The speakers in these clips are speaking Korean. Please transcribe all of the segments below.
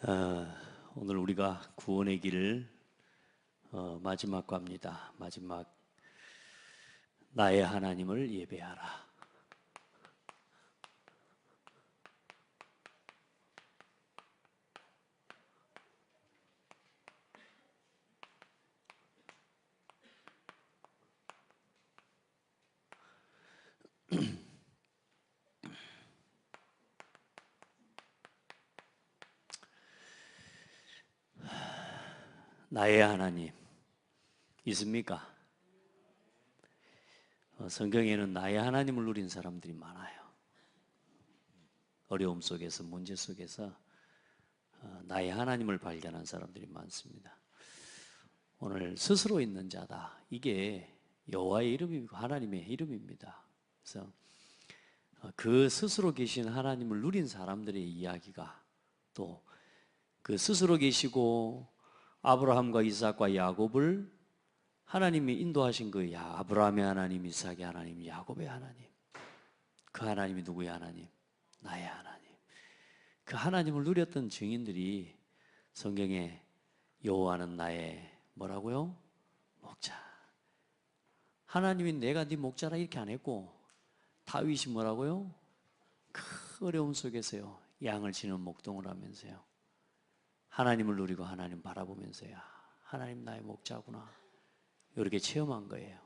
오늘 우리가 구원의 길을 마지막 과입니다. 마지막 나의 하나님을 예배하라. 나의 하나님 있습니까? 성경에는 나의 하나님을 누린 사람들이 많아요. 어려움 속에서, 문제 속에서 나의 하나님을 발견한 사람들이 많습니다. 오늘 스스로 있는 자다, 이게 여호와의 이름이고 하나님의 이름입니다. 그래서 그 스스로 계신 하나님을 누린 사람들의 이야기가, 또 그 스스로 계시고 아브라함과 이삭과 야곱을 하나님이 인도하신 그 아브라함의 하나님, 이삭의 하나님, 야곱의 하나님, 그 하나님이 누구의 하나님? 나의 하나님. 그 하나님을 누렸던 증인들이 성경에 여호와는 나의 뭐라고요? 목자. 하나님이 내가 네 목자라 이렇게 안 했고, 다윗이 뭐라고요? 그 어려움 속에서요, 양을 치는 목동을 하면서요, 하나님을 누리고 하나님 바라보면서요, 하나님 나의 목자구나, 이렇게 체험한 거예요.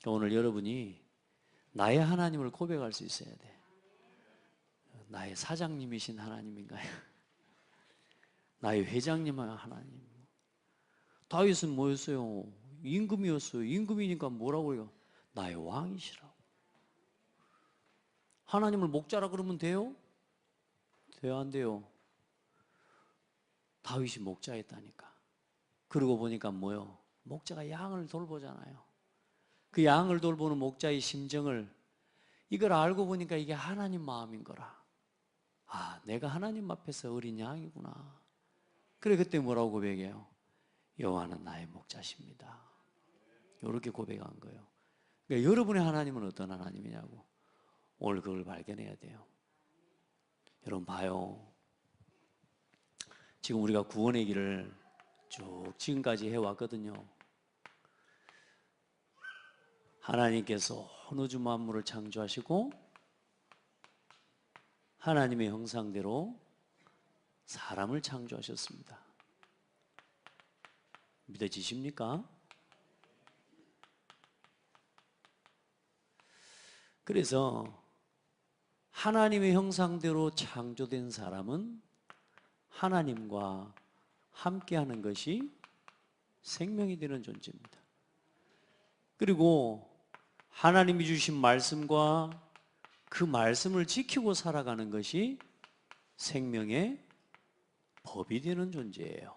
오늘 여러분이 나의 하나님을 고백할 수 있어야 돼. 나의 사장님이신 하나님인가요? 나의 회장님 하나님. 다윗은 뭐였어요? 임금이었어요. 임금이니까 뭐라고 해요? 나의 왕이시라고. 하나님을 목자라 그러면 돼요? 돼요, 안 돼요? 다윗이 목자였다니까. 그러고 보니까 뭐요? 목자가 양을 돌보잖아요. 그 양을 돌보는 목자의 심정을, 이걸 알고 보니까 이게 하나님 마음인 거라. 아, 내가 하나님 앞에서 어린 양이구나. 그래, 그때 뭐라고 고백해요? 여호와는 나의 목자십니다. 이렇게 고백한 거예요. 그러니까 여러분의 하나님은 어떤 하나님이냐고, 오늘 그걸 발견해야 돼요. 여러분 봐요. 지금 우리가 구원의 길을 쭉 지금까지 해왔거든요. 하나님께서 온 우주 만물을 창조하시고 하나님의 형상대로 사람을 창조하셨습니다. 믿어지십니까? 그래서 하나님의 형상대로 창조된 사람은 하나님과 함께하는 것이 생명이 되는 존재입니다. 그리고 하나님이 주신 말씀과 그 말씀을 지키고 살아가는 것이 생명의 법이 되는 존재예요.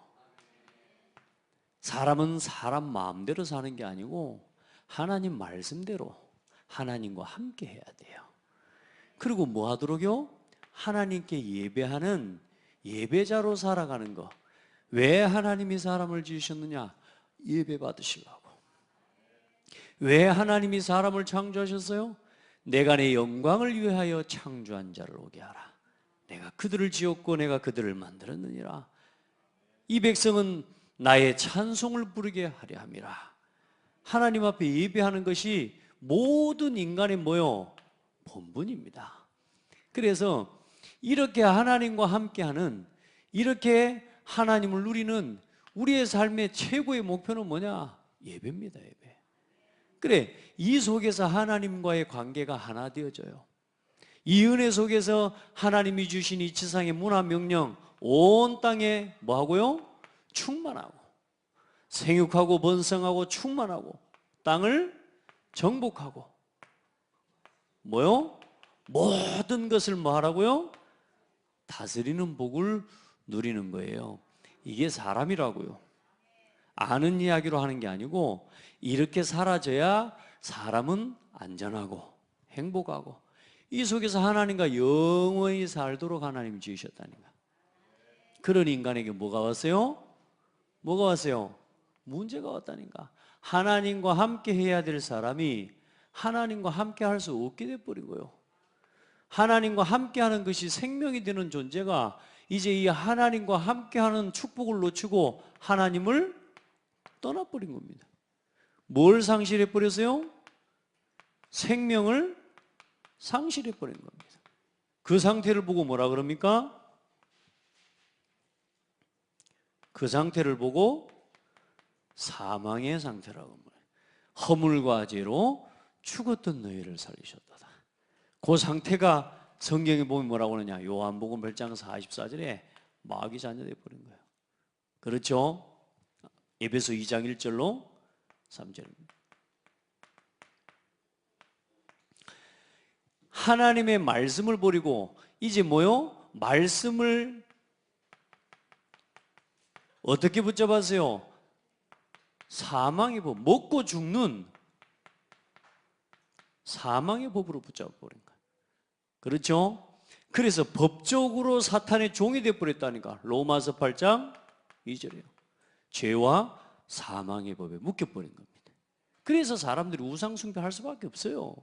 사람은 사람 마음대로 사는 게 아니고 하나님 말씀대로 하나님과 함께 해야 돼요. 그리고 뭐 하도록요? 하나님께 예배하는 예배자로 살아가는 거. 왜 하나님이 사람을 지으셨느냐? 예배 받으시려고. 왜 하나님이 사람을 창조하셨어요? 내가 내 영광을 위하여 창조한 자를 오게 하라. 내가 그들을 지었고 내가 그들을 만들었느니라. 이 백성은 나의 찬송을 부르게 하려 함이라. 하나님 앞에 예배하는 것이 모든 인간의 뭐요? 본분입니다. 그래서 이렇게 하나님과 함께하는, 이렇게 하나님을 누리는 우리의 삶의 최고의 목표는 뭐냐? 예배입니다. 예배. 그래, 이 속에서 하나님과의 관계가 하나 되어져요. 이 은혜 속에서 하나님이 주신 이 지상의 문화 명령, 온 땅에 뭐하고요? 충만하고 생육하고 번성하고 충만하고 땅을 정복하고 뭐요? 모든 것을 뭐 하라고요? 다스리는 복을 누리는 거예요. 이게 사람이라고요. 아는 이야기로 하는 게 아니고, 이렇게 살아져야 사람은 안전하고 행복하고 이 속에서 하나님과 영원히 살도록 하나님이 지으셨다니까. 그런 인간에게 뭐가 왔어요? 뭐가 왔어요? 문제가 왔다니까. 하나님과 함께 해야 될 사람이 하나님과 함께 할 수 없게 돼버린 거예요. 하나님과 함께하는 것이 생명이 되는 존재가 이제 이 하나님과 함께하는 축복을 놓치고 하나님을 떠나버린 겁니다. 뭘 상실해버렸어요? 생명을 상실해버린 겁니다. 그 상태를 보고 뭐라 그럽니까? 그 상태를 보고 사망의 상태라고 합니다. 허물과 죄로 죽었던 너희를 살리셨도다. 그 상태가 성경에 보면 뭐라고 하느냐? 요한복음 8장 44절에 마귀 자녀 되어버린 거예요. 그렇죠? 에베소 2장 1절로 3절입니다. 하나님의 말씀을 버리고 이제 뭐요? 말씀을 어떻게 붙잡았어요? 사망의 법, 먹고 죽는 사망의 법으로 붙잡아버린 거예요. 그렇죠? 그래서 법적으로 사탄의 종이 되어버렸다니까. 로마서 8장 2절이에요. 죄와 사망의 법에 묶여버린 겁니다. 그래서 사람들이 우상숭배할 수밖에 없어요.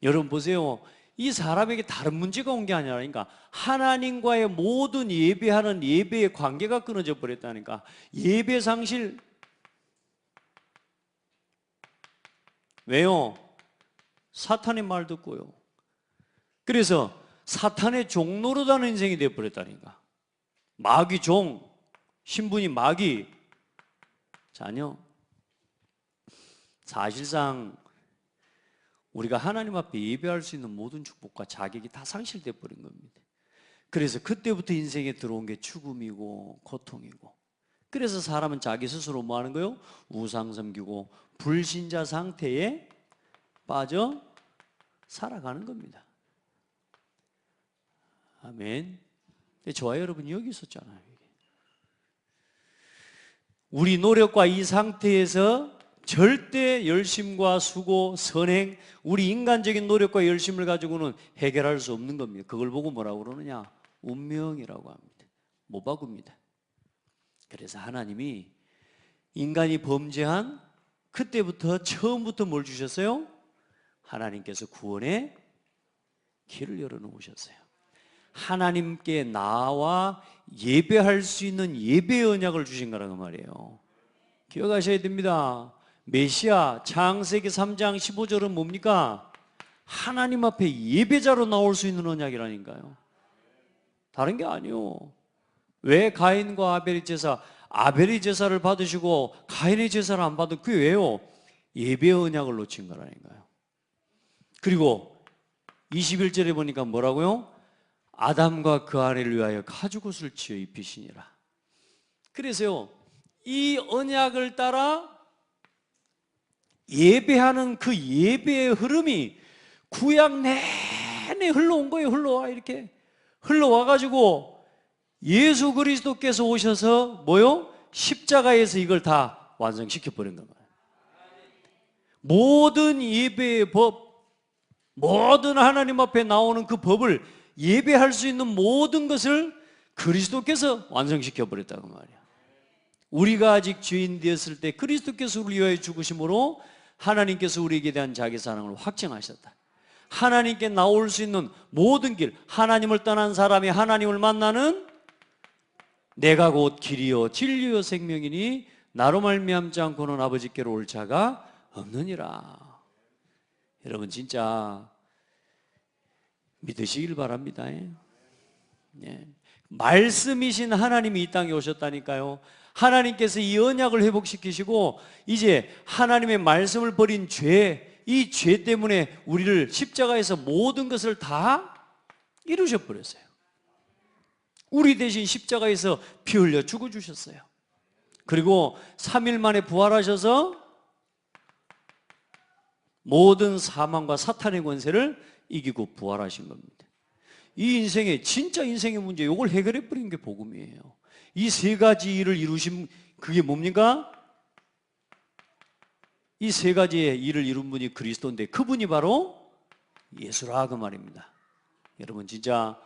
여러분 보세요. 이 사람에게 다른 문제가 온 게 아니라니까. 하나님과의 모든 예배하는 예배의 관계가 끊어져 버렸다니까. 예배 상실. 왜요? 사탄의 말 듣고요. 그래서 사탄의 종 노릇하는 인생이 되어버렸다니까. 마귀 종, 신분이 마귀 자녀. 사실상 우리가 하나님 앞에 예배할 수 있는 모든 축복과 자격이 다 상실되어 버린 겁니다. 그래서 그때부터 인생에 들어온 게 죽음이고 고통이고, 그래서 사람은 자기 스스로 뭐 하는 거예요? 우상 섬기고 불신자 상태에 빠져 살아가는 겁니다. 아멘. 저와 여러분이 여기 있었잖아요. 우리 노력과 이 상태에서 절대 열심과 수고, 선행, 우리 인간적인 노력과 열심을 가지고는 해결할 수 없는 겁니다. 그걸 보고 뭐라고 그러느냐? 운명이라고 합니다. 못 바꿉니다. 그래서 하나님이 인간이 범죄한 그때부터 처음부터 뭘 주셨어요? 하나님께서 구원의 길을 열어놓으셨어요. 하나님께 나와 예배할 수 있는 예배의 언약을 주신 거라고 말이에요. 기억하셔야 됩니다. 메시아 창세기 3장 15절은 뭡니까? 하나님 앞에 예배자로 나올 수 있는 언약이라니까요. 다른 게 아니요. 왜 가인과 아벨의 제사, 아벨의 제사를 받으시고 가인의 제사를 안 받은 그게 왜요? 예배의 언약을 놓친 거라니까요. 그리고 21절에 보니까 뭐라고요? 아담과 그 아내를 위하여 가죽옷을 지어 입히시니라. 그래서요, 이 언약을 따라 예배하는 그 예배의 흐름이 구약 내내 흘러온 거예요. 흘러와 이렇게 흘러와가지고 예수 그리스도께서 오셔서 뭐요? 십자가에서 이걸 다 완성시켜버린 거예요. 모든 예배의 법, 모든 하나님 앞에 나오는 그 법을 예배할 수 있는 모든 것을 그리스도께서 완성시켜버렸다고 말이야. 우리가 아직 죄인 되었을 때 그리스도께서 우리 위하여 죽으심으로 하나님께서 우리에게 대한 자기 사랑을 확증하셨다. 하나님께 나올 수 있는 모든 길, 하나님을 떠난 사람이 하나님을 만나는 내가 곧 길이요 진리요 생명이니 나로 말미암지 않고는 아버지께로 올 자가 없느니라. 여러분 진짜 믿으시길 바랍니다. 예. 말씀이신 하나님이 이 땅에 오셨다니까요. 하나님께서 이 언약을 회복시키시고 이제 하나님의 말씀을 버린 죄, 이 죄 때문에 우리를 십자가에서 모든 것을 다 이루셔버렸어요. 우리 대신 십자가에서 피 흘려 죽어주셨어요. 그리고 3일 만에 부활하셔서 모든 사망과 사탄의 권세를 이기고 부활하신 겁니다. 이 인생의 진짜 인생의 문제, 이걸 해결해 버린 게 복음이에요. 이 세 가지 일을 이루신 그게 뭡니까? 이 세 가지의 일을 이룬 분이 그리스도인데 그분이 바로 예수라 그 말입니다. 여러분 진짜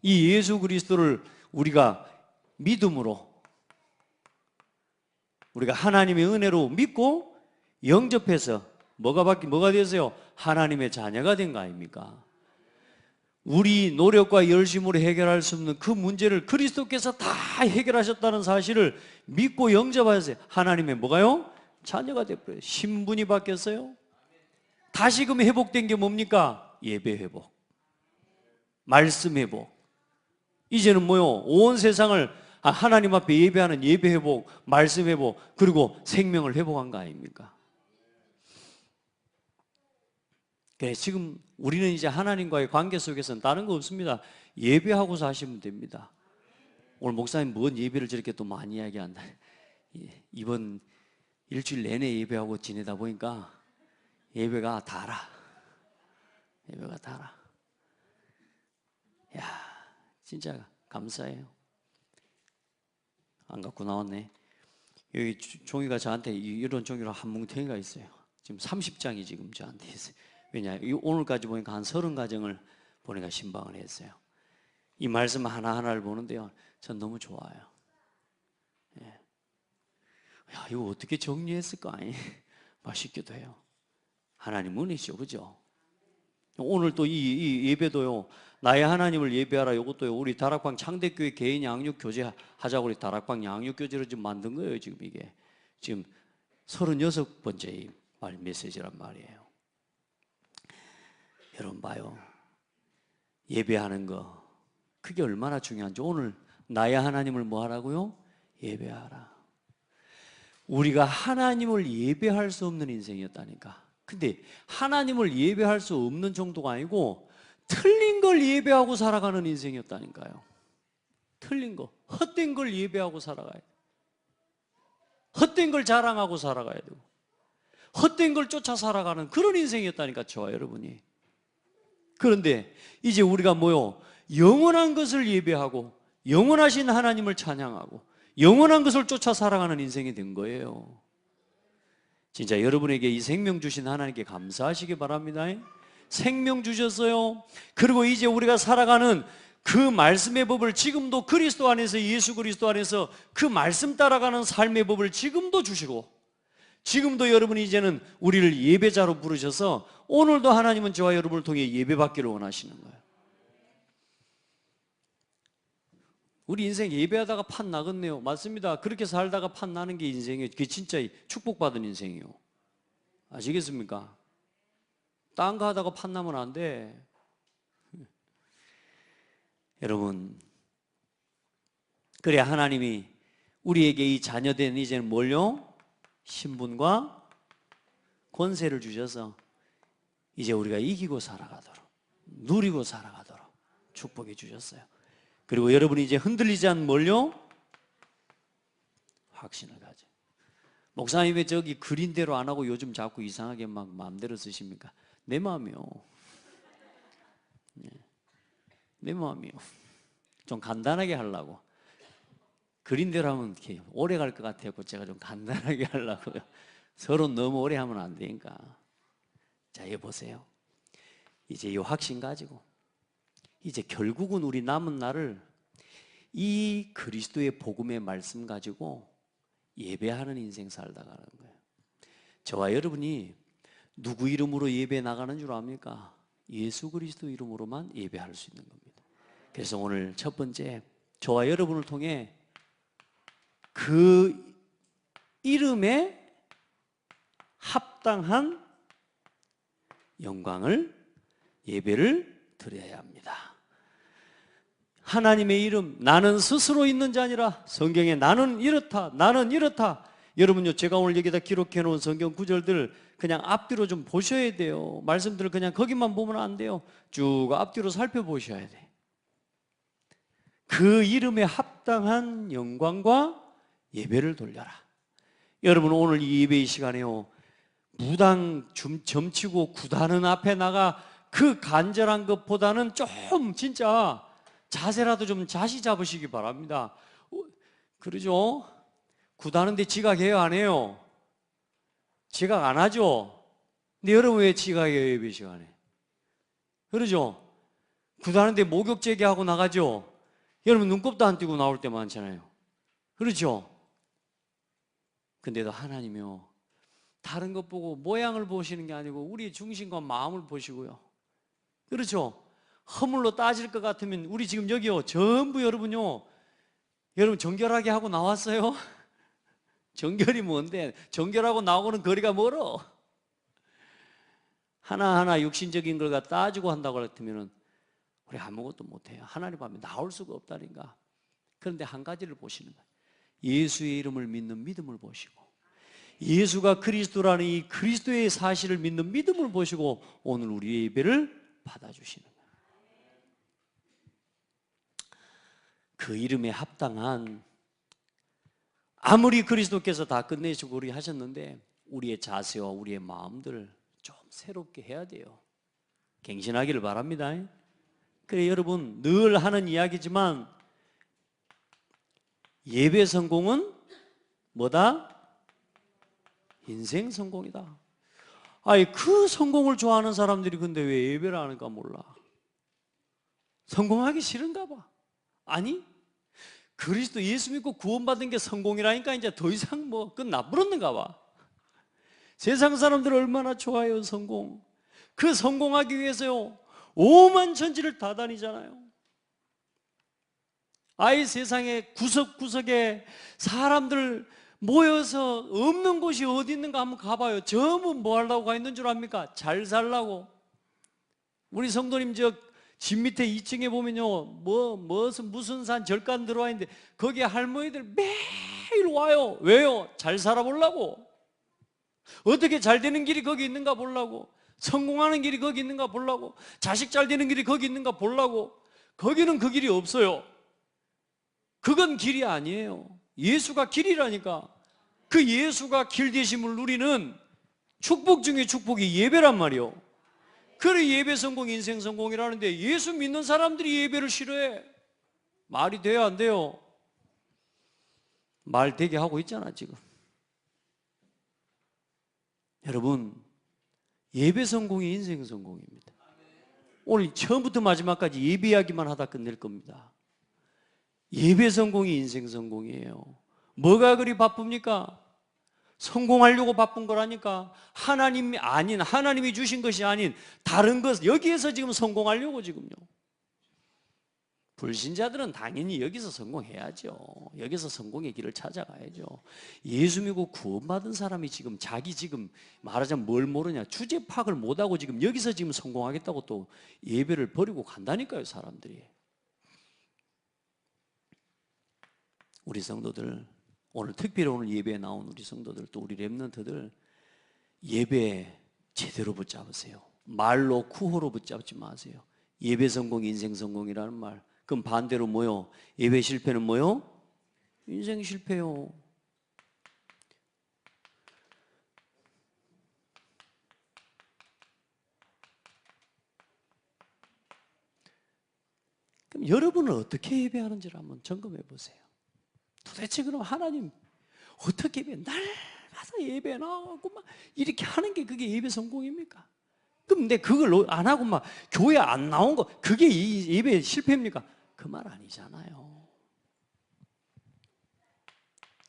이 예수 그리스도를 우리가 믿음으로, 우리가 하나님의 은혜로 믿고 영접해서 뭐가 됐어요? 하나님의 자녀가 된 거 아닙니까? 우리 노력과 열심으로 해결할 수 없는 그 문제를 그리스도께서 다 해결하셨다는 사실을 믿고 영접하세요. 하나님의 뭐가요? 자녀가 되어버려요. 신분이 바뀌었어요. 다시금 회복된 게 뭡니까? 예배 회복, 말씀 회복. 이제는 뭐요? 온 세상을 하나님 앞에 예배하는 예배 회복, 말씀 회복, 그리고 생명을 회복한 거 아닙니까? 그래, 지금 우리는 이제 하나님과의 관계 속에서는 다른 거 없습니다. 예배하고 사시면 됩니다. 오늘 목사님 뭔 예배를 저렇게 또 많이 이야기한다. 이번 일주일 내내 예배하고 지내다 보니까 예배가 달아. 예배가 달아. 야, 진짜 감사해요. 안 갖고 나왔네. 여기 종이가 저한테 이런 종이로 한 뭉텅이가 있어요. 지금 30장이 지금 저한테 있어요. 왜냐, 오늘까지 보니까 한 30가정을 보니까 신방을 했어요. 이 말씀 하나하나를 보는데요, 전 너무 좋아요. 예. 야, 이거 어떻게 정리했을까? 맛있기도 해요. 하나님 은혜죠, 그죠? 오늘 또 이 예배도요, 나의 하나님을 예배하라. 이것도요, 우리 다락방 창대교회 개인 양육 교제 하자고 우리 다락방 양육 교제로 지금 만든 거예요. 지금 이게 지금 36번째 말 메시지란 말이에요. 여러분 봐요, 예배하는 거 그게 얼마나 중요한지. 오늘 나의 하나님을 뭐 하라고요? 예배하라. 우리가 하나님을 예배할 수 없는 인생이었다니까. 근데 하나님을 예배할 수 없는 정도가 아니고 틀린 걸 예배하고 살아가는 인생이었다니까요. 틀린 거, 헛된 걸 예배하고 살아가야 돼. 헛된 걸 자랑하고 살아가야 되고 헛된 걸 쫓아 살아가는 그런 인생이었다니까, 저와 여러분이. 그런데 이제 우리가 뭐요? 영원한 것을 예배하고 영원하신 하나님을 찬양하고 영원한 것을 쫓아 살아가는 인생이 된 거예요. 진짜 여러분에게 이 생명 주신 하나님께 감사하시기 바랍니다. 생명 주셨어요. 그리고 이제 우리가 살아가는 그 말씀의 법을 지금도 그리스도 안에서, 예수 그리스도 안에서 그 말씀 따라가는 삶의 법을 지금도 주시고, 지금도 여러분이 이제는 우리를 예배자로 부르셔서 오늘도 하나님은 저와 여러분을 통해 예배받기를 원하시는 거예요. 우리 인생 예배하다가 판 나겠네요. 맞습니다. 그렇게 살다가 판 나는 게 인생이에요. 그게 진짜 축복받은 인생이에요. 아시겠습니까? 딴 거 하다가 판 나면 안 돼. 여러분, 그래 하나님이 우리에게 이 자녀된 이제는 뭘요? 신분과 권세를 주셔서 이제 우리가 이기고 살아가도록, 누리고 살아가도록 축복해 주셨어요. 그리고 여러분이 이제 흔들리지 않는 뭘요? 확신을 가져. 목사님 왜 저기 그린 대로 안 하고 요즘 자꾸 이상하게 막 마음대로 쓰십니까? 내 마음이요. 내 마음이요. 좀 간단하게 하려고. 그린 대로 하면 이렇게 오래 갈 것 같아요. 제가 좀 간단하게 하려고요. 서로 너무 오래 하면 안 되니까. 자, 이거 보세요. 이제 이 확신 가지고 이제 결국은 우리 남은 날을 이 그리스도의 복음의 말씀 가지고 예배하는 인생 살다 가는 거예요. 저와 여러분이 누구 이름으로 예배 나가는 줄 압니까? 예수 그리스도 이름으로만 예배할 수 있는 겁니다. 그래서 오늘 첫 번째, 저와 여러분을 통해 그 이름에 합당한 영광을, 예배를 드려야 합니다. 하나님의 이름, 나는 스스로 있는 자 아니라, 성경에 나는 이렇다, 나는 이렇다. 여러분요, 제가 오늘 여기다 기록해 놓은 성경 구절들 그냥 앞뒤로 좀 보셔야 돼요. 말씀들을 그냥 거기만 보면 안 돼요. 쭉 앞뒤로 살펴보셔야 돼. 그 이름에 합당한 영광과 예배를 돌려라. 여러분, 오늘 이 예배의 시간에요, 무당 점치고 구다는 앞에 나가 그 간절한 것보다는 좀 진짜 자세라도 좀 자시 잡으시기 바랍니다. 그러죠? 구다는데 지각해요, 안 해요? 지각 안 하죠? 근데 여러분 왜 지각해요, 예배 시간에? 그러죠? 구다는데 목욕 제기하고 나가죠? 여러분 눈곱도 안 띄고 나올 때 많잖아요. 그렇죠? 근데도 하나님이요, 다른 것 보고 모양을 보시는 게 아니고 우리의 중심과 마음을 보시고요. 그렇죠? 허물로 따질 것 같으면 우리 지금 여기요 전부 여러분요, 여러분 정결하게 하고 나왔어요? 정결이 뭔데? 정결하고 나오고는 거리가 멀어. 하나하나 육신적인 걸 따지고 한다고 했으면 우리 아무것도 못해요. 하나님 앞에 나올 수가 없다니까. 그런데 한 가지를 보시는 거예요. 예수의 이름을 믿는 믿음을 보시고, 예수가 그리스도라는 이 그리스도의 사실을 믿는 믿음을 보시고 오늘 우리의 예배를 받아주시는 거예요. 그 이름에 합당한, 아무리 그리스도께서 다 끝내시고 우리 하셨는데 우리의 자세와 우리의 마음들을 좀 새롭게 해야 돼요. 갱신하기를 바랍니다. 그래, 여러분 늘 하는 이야기지만 예배 성공은 뭐다? 인생 성공이다. 아니, 그 성공을 좋아하는 사람들이 근데 왜 예배를 하는가 몰라. 성공하기 싫은가 봐. 아니, 그리스도 예수 믿고 구원받은 게 성공이라니까 이제 더 이상 뭐 그건 나쁘었는가 봐. 세상 사람들 얼마나 좋아해요, 성공. 그 성공하기 위해서요 오만 천지를 다 다니잖아요. 아이, 세상에 구석구석에 사람들 모여서 없는 곳이 어디 있는가 한번 가봐요. 전부 뭐 하려고 가 있는 줄 압니까? 잘 살라고. 우리 성도님 집 밑에 2층에 보면요 무슨 산 절간 들어와 있는데 거기에 할머니들 매일 와요. 왜요? 잘 살아보려고. 어떻게 잘 되는 길이 거기 있는가 보려고, 성공하는 길이 거기 있는가 보려고, 자식 잘 되는 길이 거기 있는가 보려고. 거기는 그 길이 없어요. 그건 길이 아니에요. 예수가 길이라니까. 그 예수가 길 되심을 누리는 축복 중에 축복이 예배란 말이요. 그래, 예배 성공, 인생 성공이라는데 예수 믿는 사람들이 예배를 싫어해. 말이 돼요, 안 돼요? 말 되게 하고 있잖아 지금. 여러분, 예배 성공이 인생 성공입니다. 오늘 처음부터 마지막까지 예배 이야기만 하다 끝낼 겁니다. 예배 성공이 인생 성공이에요. 뭐가 그리 바쁩니까? 성공하려고 바쁜 거라니까. 하나님이 아닌, 하나님이 주신 것이 아닌 다른 것, 여기에서 지금 성공하려고 지금요. 불신자들은 당연히 여기서 성공해야죠. 여기서 성공의 길을 찾아가야죠. 예수 믿고 구원받은 사람이 지금 자기 지금 말하자면 뭘 모르냐, 주제 파악을 못하고 지금 여기서 지금 성공하겠다고 또 예배를 버리고 간다니까요, 사람들이. 우리 성도들, 오늘 특별히 오늘 예배에 나온 우리 성도들, 또 우리 렘넌트들 예배 제대로 붙잡으세요. 말로 쿠호로 붙잡지 마세요. 예배 성공, 인생 성공이라는 말. 그럼 반대로 뭐요? 예배 실패는 뭐요? 인생 실패요. 그럼 여러분은 어떻게 예배하는지를 한번 점검해 보세요. 도대체 그럼 하나님 어떻게 예배, 날마다 예배 나오고 막 이렇게 하는 게 그게 예배 성공입니까? 그럼 근데 그걸 안 하고 막 교회 안 나온 거, 그게 예배 실패입니까? 그 말 아니잖아요.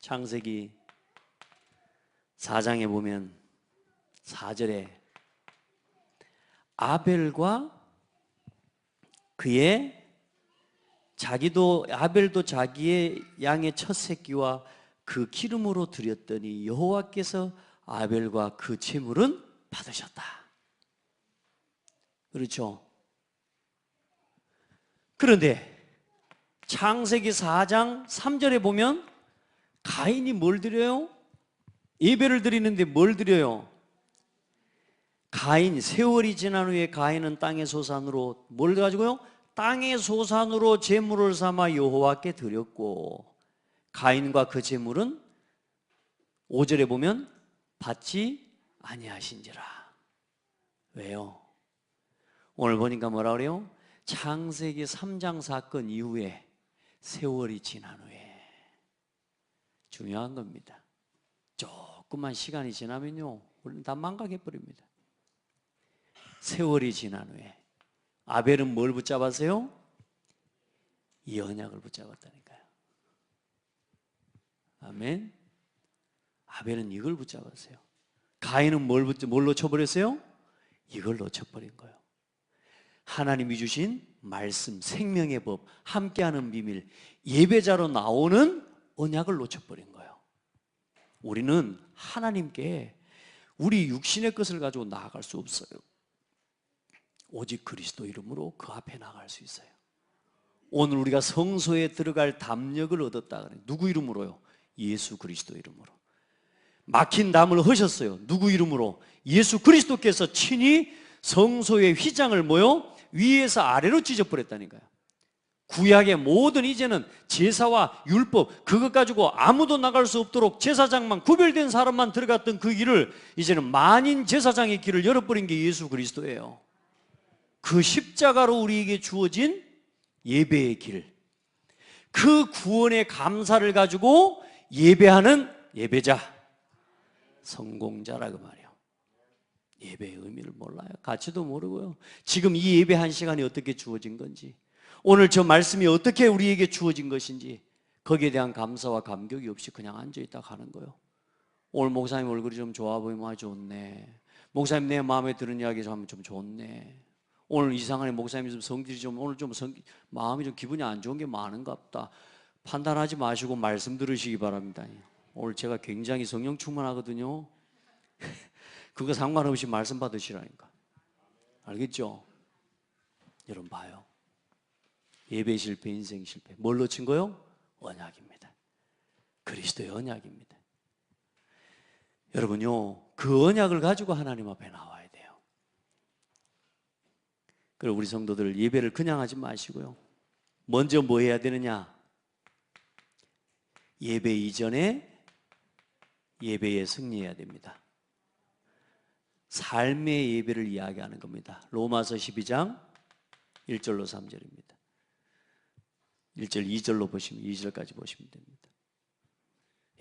창세기 4장에 보면 4절에 아벨과 그의 아벨도 자기의 양의 첫 새끼와 그 기름으로 드렸더니 여호와께서 아벨과 그 제물은 받으셨다. 그렇죠? 그런데 창세기 4장 3절에 보면 가인이 뭘 드려요? 예배를 드리는데 뭘 드려요? 가인, 세월이 지난 후에 가인은 땅의 소산으로 뭘 가지고요? 땅의 소산으로 제물을 삼아 여호와께 드렸고, 가인과 그 제물은 5절에 보면 받지 아니하신지라. 왜요? 오늘 보니까 뭐라 그래요? 창세기 3장 사건 이후에 세월이 지난 후에, 중요한 겁니다. 조금만 시간이 지나면요 우리는 다 망각해 버립니다. 세월이 지난 후에 아벨은 뭘 붙잡았어요? 이 언약을 붙잡았다니까요. 아멘. 아벨은 이걸 붙잡았어요. 가인은 뭘 놓쳐버렸어요? 이걸 놓쳐버린 거예요. 하나님이 주신 말씀, 생명의 법, 함께하는 비밀, 예배자로 나오는 언약을 놓쳐버린 거예요. 우리는 하나님께 우리 육신의 것을 가지고 나아갈 수 없어요. 오직 그리스도 이름으로 그 앞에 나갈 수 있어요. 오늘 우리가 성소에 들어갈 담력을 얻었다 그래요. 누구 이름으로요? 예수 그리스도 이름으로. 막힌 담을 허셨어요. 누구 이름으로? 예수 그리스도께서 친히 성소의 휘장을 위에서 아래로 찢어버렸다니까요. 구약의 모든 이제는 제사와 율법, 그것 가지고 아무도 나갈 수 없도록 제사장만, 구별된 사람만 들어갔던 그 길을 이제는 만인 제사장의 길을 열어버린 게 예수 그리스도예요. 그 십자가로 우리에게 주어진 예배의 길, 그 구원의 감사를 가지고 예배하는 예배자, 성공자라 그 말이에요. 예배의 의미를 몰라요. 가치도 모르고요. 지금 이 예배 한 시간이 어떻게 주어진 건지, 오늘 저 말씀이 어떻게 우리에게 주어진 것인지 거기에 대한 감사와 감격이 없이 그냥 앉아있다 가는 거예요. 오늘 목사님 얼굴이 좀 좋아 보이면 좋네. 목사님 내 마음에 드는 이야기 좀 하면 좀 좋네. 오늘 이상하네. 목사님이 좀 성질이 좀 오늘 좀 마음이 좀 기분이 안 좋은 게 많은가 보다. 판단하지 마시고 말씀 들으시기 바랍니다. 오늘 제가 굉장히 성령 충만하거든요. 그거 상관없이 말씀 받으시라니까. 알겠죠? 여러분 봐요. 예배 실패, 인생 실패. 뭘 놓친 거요? 언약입니다. 그리스도의 언약입니다. 여러분요, 그 언약을 가지고 하나님 앞에 나와야 돼요. 그리고 우리 성도들 예배를 그냥 하지 마시고요. 먼저 뭐 해야 되느냐? 예배 이전에 예배에 승리해야 됩니다. 삶의 예배를 이야기하는 겁니다. 로마서 12장 1절로 3절입니다. 1절, 2절로 보시면 2절까지 보시면 됩니다.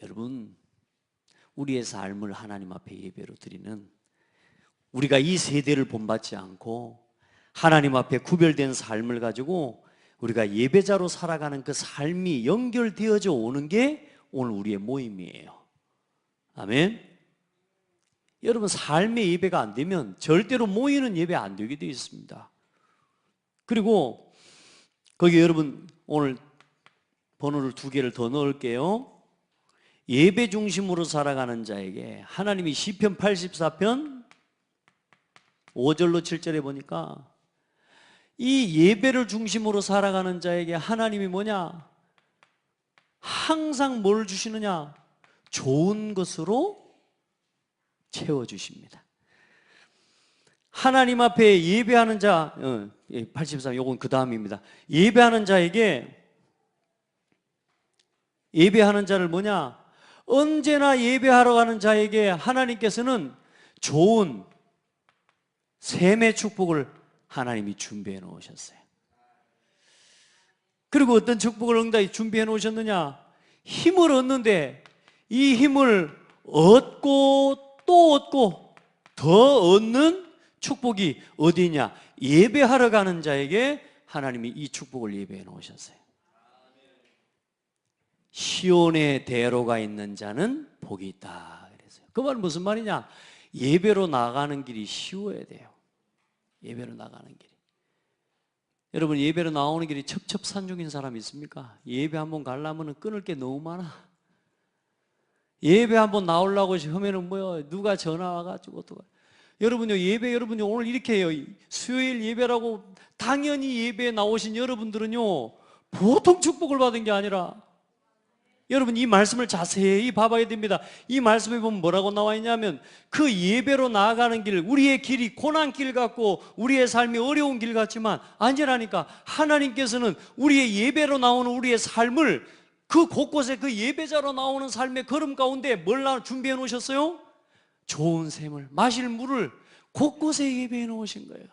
여러분, 우리의 삶을 하나님 앞에 예배로 드리는, 우리가 이 세대를 본받지 않고 하나님 앞에 구별된 삶을 가지고 우리가 예배자로 살아가는 그 삶이 연결되어져 오는 게 오늘 우리의 모임이에요. 아멘. 여러분, 삶의 예배가 안 되면 절대로 모이는 예배 안 되게 되어 있습니다. 그리고 거기 여러분 오늘 번호를 2개를 더 넣을게요. 예배 중심으로 살아가는 자에게 하나님이 시편 84편 5절로 7절에 보니까 이 예배를 중심으로 살아가는 자에게 하나님이 뭐냐? 항상 뭘 주시느냐? 좋은 것으로 채워주십니다. 하나님 앞에 예배하는 자, 83, 요건 그 다음입니다. 예배하는 자를 뭐냐? 언제나 예배하러 가는 자에게 하나님께서는 좋은 샘의 축복을 하나님이 준비해 놓으셨어요. 그리고 어떤 축복을 응답히 준비해 놓으셨느냐? 힘을 얻는데 이 힘을 얻고 또 얻고 더 얻는 축복이 어디냐? 예배하러 가는 자에게 하나님이 이 축복을 예배해 놓으셨어요. 시온의 대로가 있는 자는 복이 있다 그랬어요. 그 말은 무슨 말이냐? 예배로 나가는 길이 쉬워야 돼요. 예배로 나가는 길이. 여러분, 예배로 나오는 길이 첩첩산중인 사람 있습니까? 예배 한번 가려면 끊을 게 너무 많아. 예배 한번 나오려고 하면은 누가 전화 와가지고 또. 여러분요, 여러분이 오늘 이렇게 해요. 수요일 예배라고 당연히 예배에 나오신 여러분들은요, 보통 축복을 받은 게 아니라, 여러분 이 말씀을 자세히 봐봐야 됩니다. 이 말씀에 보면 뭐라고 나와 있냐면, 그 예배로 나아가는 길, 우리의 길이 고난길 같고 우리의 삶이 어려운 길 같지만 아니라니까. 하나님께서는 우리의 예배로 나오는 우리의 삶을 그 곳곳에 그 예배자로 나오는 삶의 걸음 가운데 뭘 준비해 놓으셨어요? 좋은 샘을, 마실 물을 곳곳에 예배해 놓으신 거예요.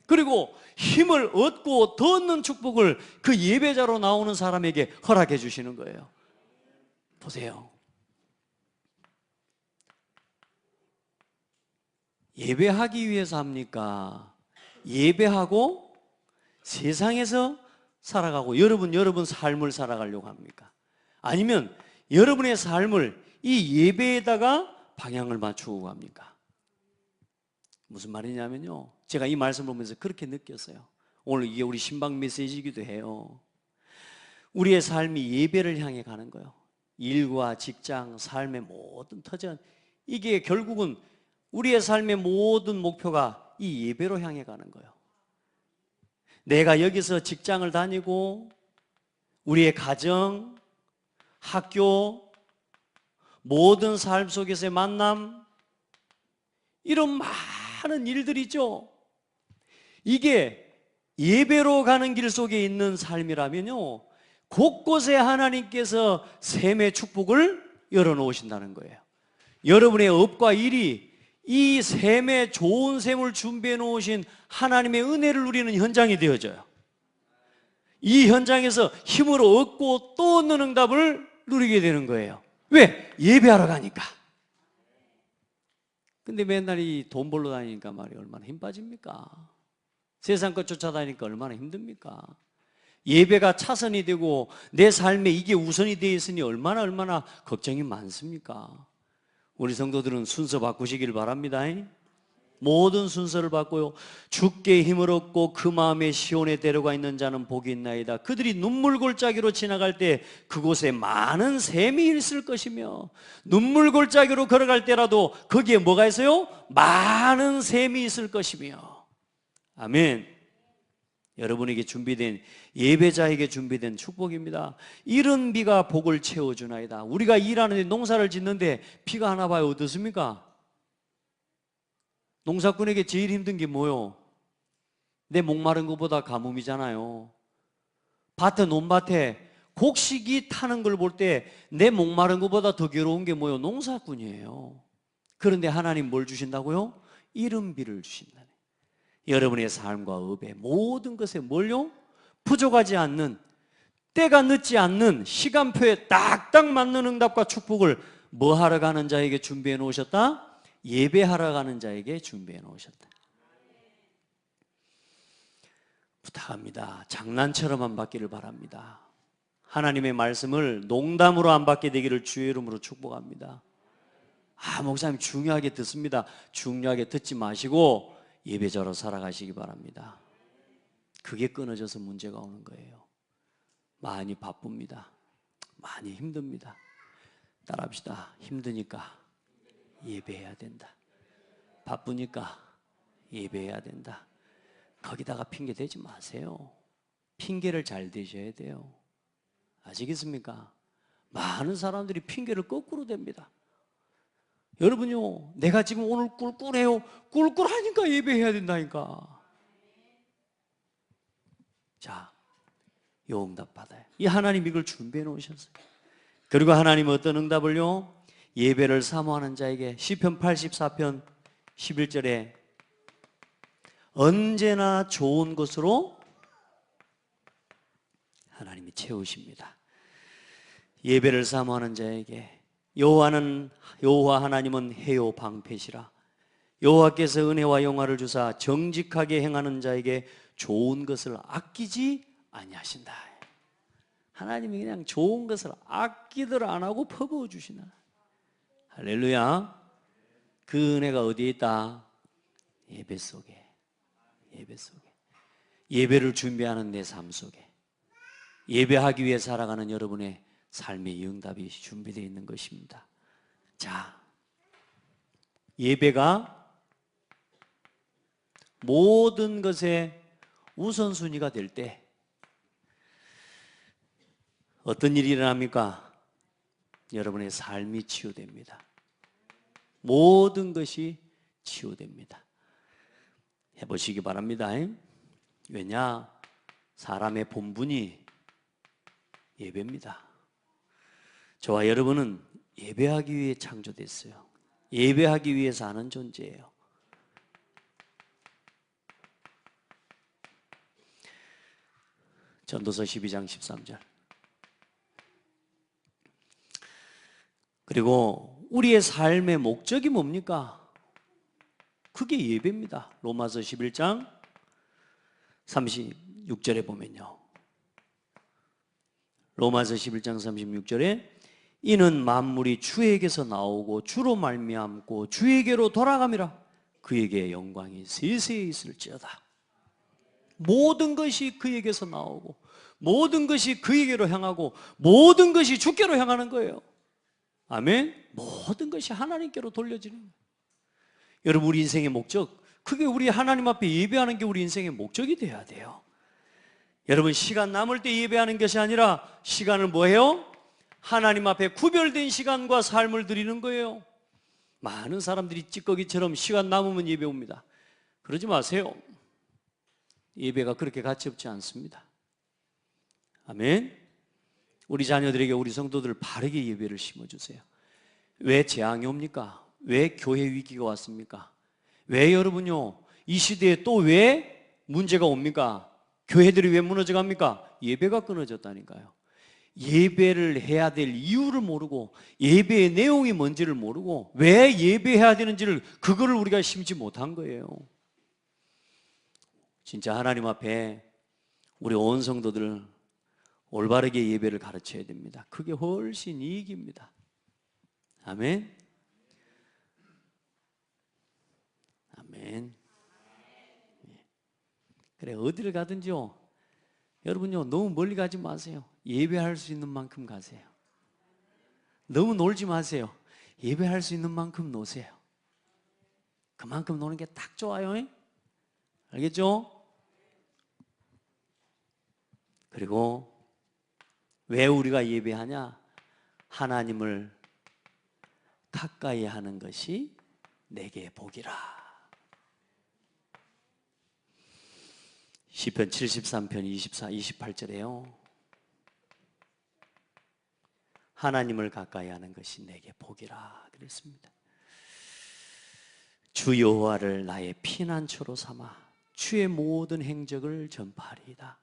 그리고 힘을 얻고 더 얻는 축복을 그 예배자로 나오는 사람에게 허락해 주시는 거예요. 보세요. 예배하기 위해서 합니까? 예배하고 세상에서 살아가고 여러분 삶을 살아가려고 합니까? 아니면 여러분의 삶을 이 예배에다가 방향을 맞추고 합니까? 무슨 말이냐면요, 제가 이 말씀을 보면서 그렇게 느꼈어요. 오늘 이게 우리 신방 메시지이기도 해요. 우리의 삶이 예배를 향해 가는 거예요. 일과 직장, 삶의 모든 터전, 이게 결국은 우리의 삶의 모든 목표가 이 예배로 향해 가는 거예요. 내가 여기서 직장을 다니고 우리의 가정, 학교, 모든 삶 속에서의 만남, 이런 많은 일들이죠. 이게 예배로 가는 길 속에 있는 삶이라면요, 곳곳에 하나님께서 샘의 축복을 열어놓으신다는 거예요. 여러분의 업과 일이 이 샘의 좋은 샘을 준비해 놓으신 하나님의 은혜를 누리는 현장이 되어져요. 이 현장에서 힘으로 얻고 또 얻는 응답을 누리게 되는 거예요. 왜? 예배하러 가니까. 근데 맨날 이 돈 벌러 다니니까 말이에요, 얼마나 힘 빠집니까? 세상 것 쫓아다니니까 얼마나 힘듭니까? 예배가 차선이 되고 내 삶에 이게 우선이 되어 있으니 얼마나 걱정이 많습니까? 우리 성도들은 순서 바꾸시길 바랍니다. 모든 순서를 바꿔요. 주께 힘을 얻고 그 마음에 시온에 데려가 있는 자는 복이 있나이다. 그들이 눈물 골짜기로 지나갈 때 그곳에 많은 샘이 있을 것이며, 눈물 골짜기로 걸어갈 때라도 거기에 뭐가 있어요? 많은 샘이 있을 것이며. 아멘. 여러분에게 준비된, 예배자에게 준비된 축복입니다. 이른 비가 복을 채워주나이다. 우리가 일하는데, 농사를 짓는데 비가 하나 봐요. 어떻습니까? 농사꾼에게 제일 힘든 게 뭐요? 내 목마른 것보다 가뭄이잖아요. 밭에, 논밭에 곡식이 타는 걸 볼 때 내 목마른 것보다 더 괴로운 게 뭐요? 농사꾼이에요. 그런데 하나님 뭘 주신다고요? 이른 비를 주신다네. 여러분의 삶과 업에 모든 것에 뭘요? 부족하지 않는, 때가 늦지 않는, 시간표에 딱딱 맞는 응답과 축복을 뭐 하러 가는 자에게 준비해 놓으셨다? 예배하러 가는 자에게 준비해 놓으셨다. 부탁합니다. 장난처럼 안 받기를 바랍니다. 하나님의 말씀을 농담으로 안 받게 되기를 주의 이름으로 축복합니다. 목사님 중요하게 듣습니다. 중요하게 듣지 마시고 예배자로 살아가시기 바랍니다. 그게 끊어져서 문제가 오는 거예요. 많이 바쁩니다. 많이 힘듭니다. 따라합시다. 힘드니까 예배해야 된다. 바쁘니까 예배해야 된다. 거기다가 핑계 대지 마세요. 핑계를 잘 대셔야 돼요. 아시겠습니까? 많은 사람들이 핑계를 거꾸로 댑니다. 여러분요, 내가 지금 오늘 꿀꿀해요. 꿀꿀하니까 예배해야 된다니까. 자, 요 응답 받아요. 이 하나님 이걸 준비해 놓으셨어요. 그리고 하나님 어떤 응답을요? 예배를 사모하는 자에게 시편 84편 11절에 언제나 좋은 것으로 하나님이 채우십니다. 예배를 사모하는 자에게 여호와 하나님은 해요 방패시라. 여호와께서 은혜와 영화를 주사 정직하게 행하는 자에게 좋은 것을 아끼지 아니하신다. 하나님이 그냥 좋은 것을 아끼들 안 하고 퍼부어 주시나. 할렐루야. 그 은혜가 어디에 있다? 예배 속에. 예배 속에. 예배를 준비하는 내 삶 속에. 예배하기 위해 살아가는 여러분의 삶의 응답이 준비되어 있는 것입니다. 자, 예배가 모든 것의 우선순위가 될 때 어떤 일이 일어납니까? 여러분의 삶이 치유됩니다. 모든 것이 치유됩니다. 해보시기 바랍니다. 왜냐? 사람의 본분이 예배입니다. 저와 여러분은 예배하기 위해 창조됐어요. 예배하기 위해 사는 존재예요. 전도서 12장 13절. 그리고 우리의 삶의 목적이 뭡니까? 그게 예배입니다. 로마서 11장 36절에 보면요. 로마서 11장 36절에 이는 만물이 주에게서 나오고 주로 말미암고 주에게로 돌아감이라. 그에게 영광이 세세에 있을지어다. 모든 것이 그에게서 나오고 모든 것이 그에게로 향하고 모든 것이 주께로 향하는 거예요. 아멘. 모든 것이 하나님께로 돌려지는 거예요. 여러분, 우리 인생의 목적, 그게 우리 하나님 앞에 예배하는 게 우리 인생의 목적이 돼야 돼요. 여러분, 시간 남을 때 예배하는 것이 아니라 시간을 뭐해요? 하나님 앞에 구별된 시간과 삶을 드리는 거예요. 많은 사람들이 찌꺼기처럼 시간 남으면 예배 옵니다. 그러지 마세요. 예배가 그렇게 가치 없지 않습니다. 아멘. 우리 자녀들에게, 우리 성도들 바르게 예배를 심어주세요. 왜 재앙이 옵니까? 왜 교회 위기가 왔습니까? 왜 여러분요, 이 시대에 또 왜 문제가 옵니까? 교회들이 왜 무너져 갑니까? 예배가 끊어졌다니까요. 예배를 해야 될 이유를 모르고 예배의 내용이 뭔지를 모르고 왜 예배해야 되는지를, 그거를 우리가 심지 못한 거예요. 진짜 하나님 앞에 우리 온 성도들 올바르게 예배를 가르쳐야 됩니다. 그게 훨씬 이익입니다. 아멘. 아멘. 그래, 어디를 가든지요, 여러분요, 너무 멀리 가지 마세요. 예배할 수 있는 만큼 가세요. 너무 놀지 마세요. 예배할 수 있는 만큼 노세요. 그만큼 노는 게 딱 좋아요. 알겠죠? 그리고 왜 우리가 예배하냐? 하나님을 가까이 하는 것이 내게 복이라. 시편 73편 24, 28절에요. 하나님을 가까이 하는 것이 내게 복이라 그랬습니다. 주 여호와를 나의 피난처로 삼아 주의 모든 행적을 전파하리이다.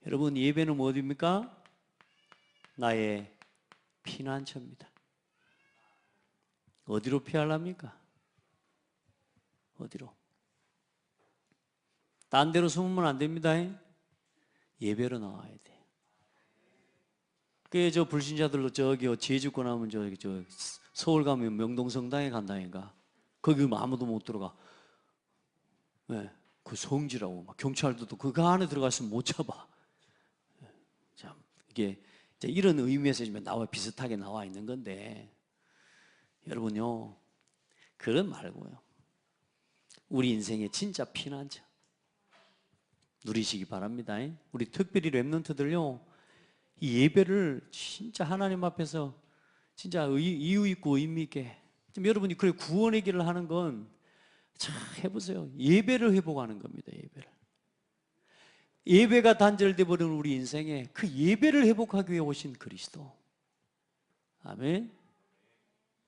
여러분, 예배는 어디입니까? 나의 피난처입니다. 어디로 피하랍니까? 어디로? 딴 데로 숨으면 안 됩니다. 예배로 나와야 돼. 그 저 불신자들로 저기 제주권 하면 저 서울 가면 명동성당에 간다니까. 거기 아무도 못 들어가. 네, 그 성지라고 막 경찰도 그 안에 들어갔으면 못 잡아. 참 이게 이런 의미에서 지금 비슷하게 나와 있는 건데, 여러분요, 그런 말고요, 우리 인생의 진짜 피난처 누리시기 바랍니다. 우리 특별히 렘넌트들요, 이 예배를 진짜 하나님 앞에서 진짜 이유 있고 의미 있게, 좀 여러분이 그래 구원의 길을 하는 건 참 해보세요. 예배를 회복하는 겁니다. 예배가 단절돼 버린 우리 인생에 그 예배를 회복하기 위해 오신 그리스도. 아멘.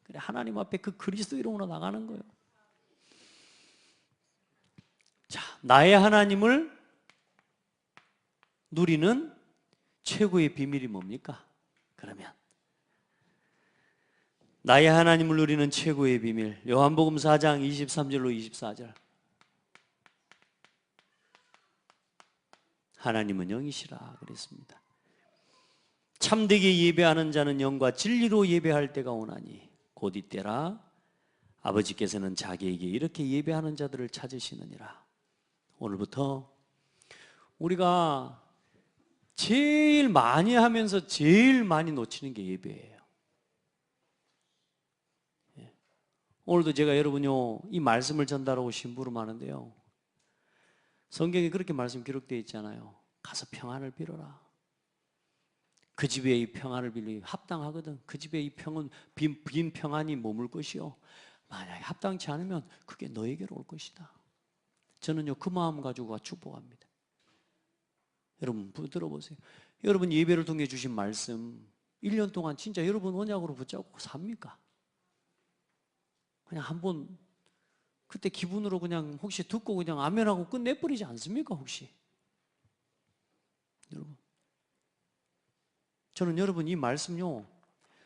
그래, 하나님 앞에 그 그리스도 이름으로 나가는 거예요. 자, 나의 하나님을 누리는 최고의 비밀이 뭡니까? 그러면 나의 하나님을 누리는 최고의 비밀, 요한복음 4장 23절로 24절. 하나님은 영이시라 그랬습니다. 참되게 예배하는 자는 영과 진리로 예배할 때가 오나니 곧 이때라. 아버지께서는 자기에게 이렇게 예배하는 자들을 찾으시느니라. 오늘부터 우리가 제일 많이 하면서 제일 많이 놓치는 게 예배예요. 오늘도 제가 여러분요, 이 말씀을 전달하고 심부름하는데요, 성경에 그렇게 말씀 기록되어 있잖아요. 가서 평안을 빌어라. 그 집에 이 평안을 빌리 합당하거든. 그 집에 이 빈 평안이 머물 것이요, 만약에 합당치 않으면 그게 너에게로 올 것이다. 저는요, 그 마음 가지고 축복합니다. 여러분 들어보세요. 여러분 예배를 통해 주신 말씀 1년 동안 진짜 여러분 언약으로 붙잡고 삽니까? 그냥 한번 그때 기분으로 그냥 혹시 듣고 그냥 아멘하고 끝내버리지 않습니까? 혹시 여러분, 저는 여러분 이 말씀요,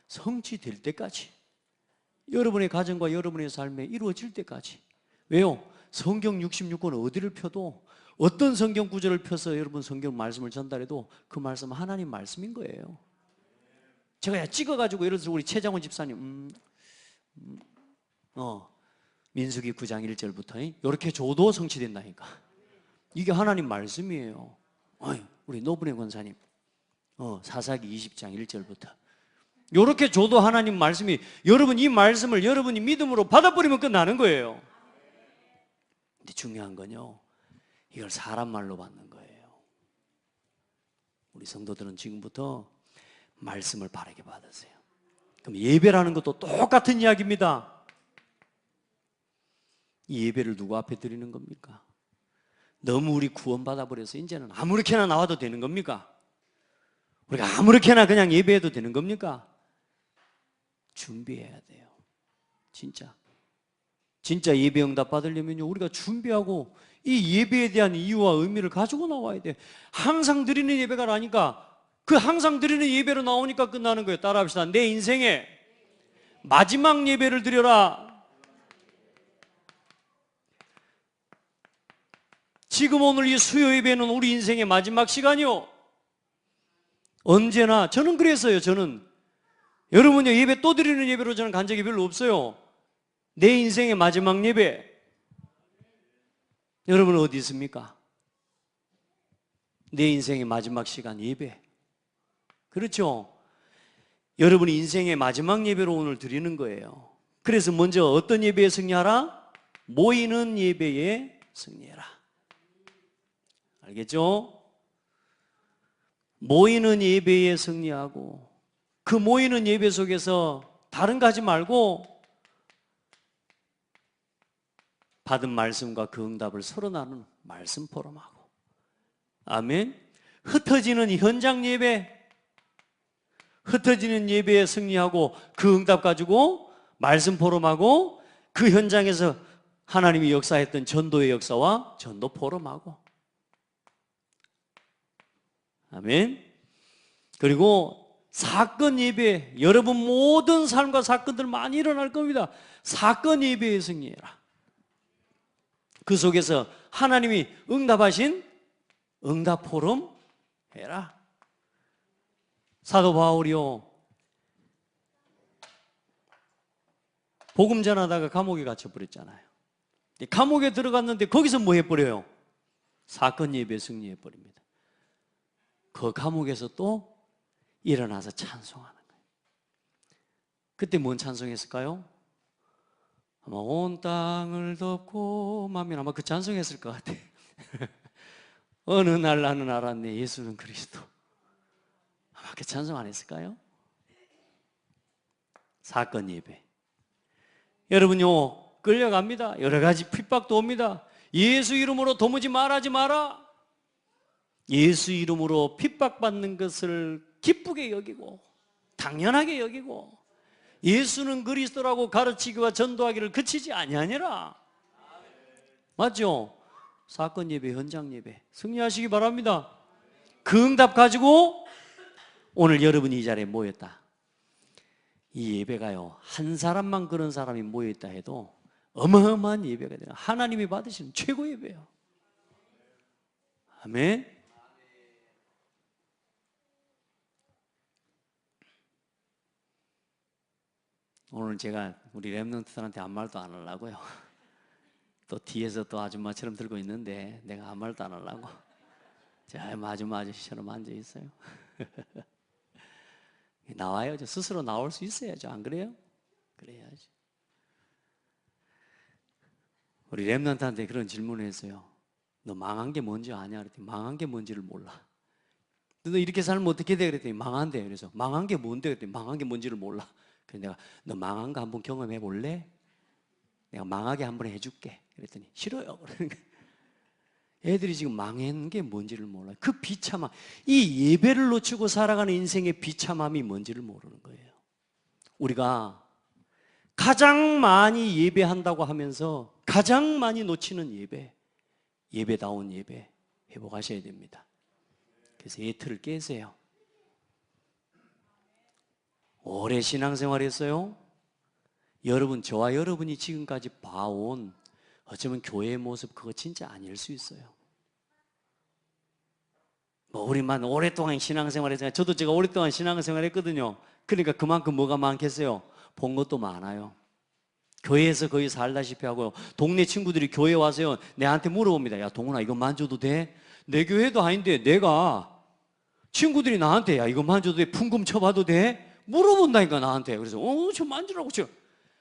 성취될 때까지, 여러분의 가정과 여러분의 삶에 이루어질 때까지. 왜요? 성경 66권 어디를 펴도, 어떤 성경 구절을 펴서 여러분 성경 말씀을 전달해도 그 말씀은 하나님 말씀인 거예요. 제가 찍어가지고 예를 들어서 우리 최장원 집사님 민수기 9장 1절부터 이렇게 줘도 성취된다니까. 이게 하나님 말씀이에요. 우리 노분의 권사님 사사기 20장 1절부터 이렇게 줘도 하나님 말씀이, 여러분 이 말씀을 여러분이 믿음으로 받아버리면 끝나는 거예요. 근데 중요한 건요, 이걸 사람 말로 받는 거예요. 우리 성도들은 지금부터 말씀을 바르게 받으세요. 그럼 예배라는 것도 똑같은 이야기입니다. 이 예배를 누구 앞에 드리는 겁니까? 너무 우리 구원받아 버려서 이제는 아무렇게나 나와도 되는 겁니까? 우리가 아무렇게나 그냥 예배해도 되는 겁니까? 준비해야 돼요. 진짜 예배 응답 받으려면요, 우리가 준비하고 이 예배에 대한 이유와 의미를 가지고 나와야 돼요. 항상 드리는 예배가 아니까, 그 항상 드리는 예배로 나오니까 끝나는 거예요. 따라합시다. 내 인생에 마지막 예배를 드려라. 지금 오늘 이 수요 예배는 우리 인생의 마지막 시간이요. 언제나 저는 그랬어요. 여러분요, 예배 또 드리는 예배로 저는 간 적이 별로 없어요. 내 인생의 마지막 예배. 여러분은 어디 있습니까? 내 인생의 마지막 시간 예배. 그렇죠? 여러분이 인생의 마지막 예배로 오늘 드리는 거예요. 그래서 먼저 어떤 예배에 승리하라? 모이는 예배에 승리해라. 알겠죠? 모이는 예배에 승리하고, 그 모이는 예배 속에서 다른 거 하지 말고 받은 말씀과 그 응답을 서로 나누는 말씀 포럼하고, 아멘. 흩어지는 현장 예배, 흩어지는 예배에 승리하고 그 응답 가지고 말씀 포럼하고, 그 현장에서 하나님이 역사했던 전도의 역사와 전도 포럼하고, 아멘. 그리고 사건 예배, 여러분 모든 삶과 사건들 많이 일어날 겁니다. 사건 예배에 승리해라. 그 속에서 하나님이 응답하신 응답 포럼 해라. 사도 바울이요, 복음 전하다가 감옥에 갇혀버렸잖아요. 감옥에 들어갔는데 거기서 뭐 해버려요? 사건 예배에 승리해버립니다. 그 감옥에서 또 일어나서 찬송하는 거예요. 그때 뭔 찬송했을까요? 아마 온 땅을 덮고 마면 아마 그 찬송했을 것 같아요. 어느 날 나는 알았네, 예수는 그리스도. 아마 그 찬송 안 했을까요? 사건 예배. 여러분요, 끌려갑니다. 여러 가지 핍박도 옵니다. 예수 이름으로 도무지 말하지 마라. 예수 이름으로 핍박받는 것을 기쁘게 여기고 당연하게 여기고, 예수는 그리스도라고 가르치기와 전도하기를 그치지 아니하니라. 맞죠? 사건 예배, 현장 예배 승리하시기 바랍니다. 그 응답 가지고 오늘 여러분이 이 자리에 모였다. 이 예배가요, 한 사람만 그런 사람이 모여있다 해도 어마어마한 예배가 돼요. 하나님이 받으시는 최고 예배예요. 아멘. 오늘 제가 우리 렘넌트들한테 아무 말도 안 하려고요. 또 뒤에서 또 아줌마처럼 들고 있는데 내가 아무 말도 안 하려고 저 아줌마 아저씨처럼 앉아 있어요. 나와야죠. 스스로 나올 수 있어야죠. 안 그래요? 그래야죠. 우리 렘넌트한테 그런 질문을 했어요. 너 망한 게 뭔지 아냐? 그랬더니 망한 게 뭔지를 몰라. 너 이렇게 살면 어떻게 돼? 그랬더니 망한대. 그래서 망한 게 뭔데? 그랬더니 망한 게 뭔지를 몰라. 그래서 내가 너 망한 거 한번 경험해 볼래? 내가 망하게 한번 해줄게. 그랬더니 싫어요. 그러는 거예요. 애들이 지금 망한 게 뭔지를 몰라요. 그 비참함, 이 예배를 놓치고 살아가는 인생의 비참함이 뭔지를 모르는 거예요. 우리가 가장 많이 예배한다고 하면서 가장 많이 놓치는 예배, 예배다운 예배 회복하셔야 됩니다. 그래서 이 틀을 깨세요. 오래 신앙생활 했어요. 여러분, 저와 여러분이 지금까지 봐온 어쩌면 교회의 모습, 그거 진짜 아닐 수 있어요. 뭐 우리만 오랫동안 신앙생활 했잖아요. 저도 제가 오랫동안 신앙생활 했거든요. 그러니까 그만큼 뭐가 많겠어요? 본 것도 많아요. 교회에서 거의 살다시피 하고요. 동네 친구들이 교회 와서요, 내한테 물어봅니다. 야, 동훈아, 이거 만져도 돼? 내 교회도 아닌데 내가 친구들이 나한테 야, 이거 만져도 돼? 풍금 쳐봐도 돼? 물어본다니까, 나한테. 그래서 저 만지라고.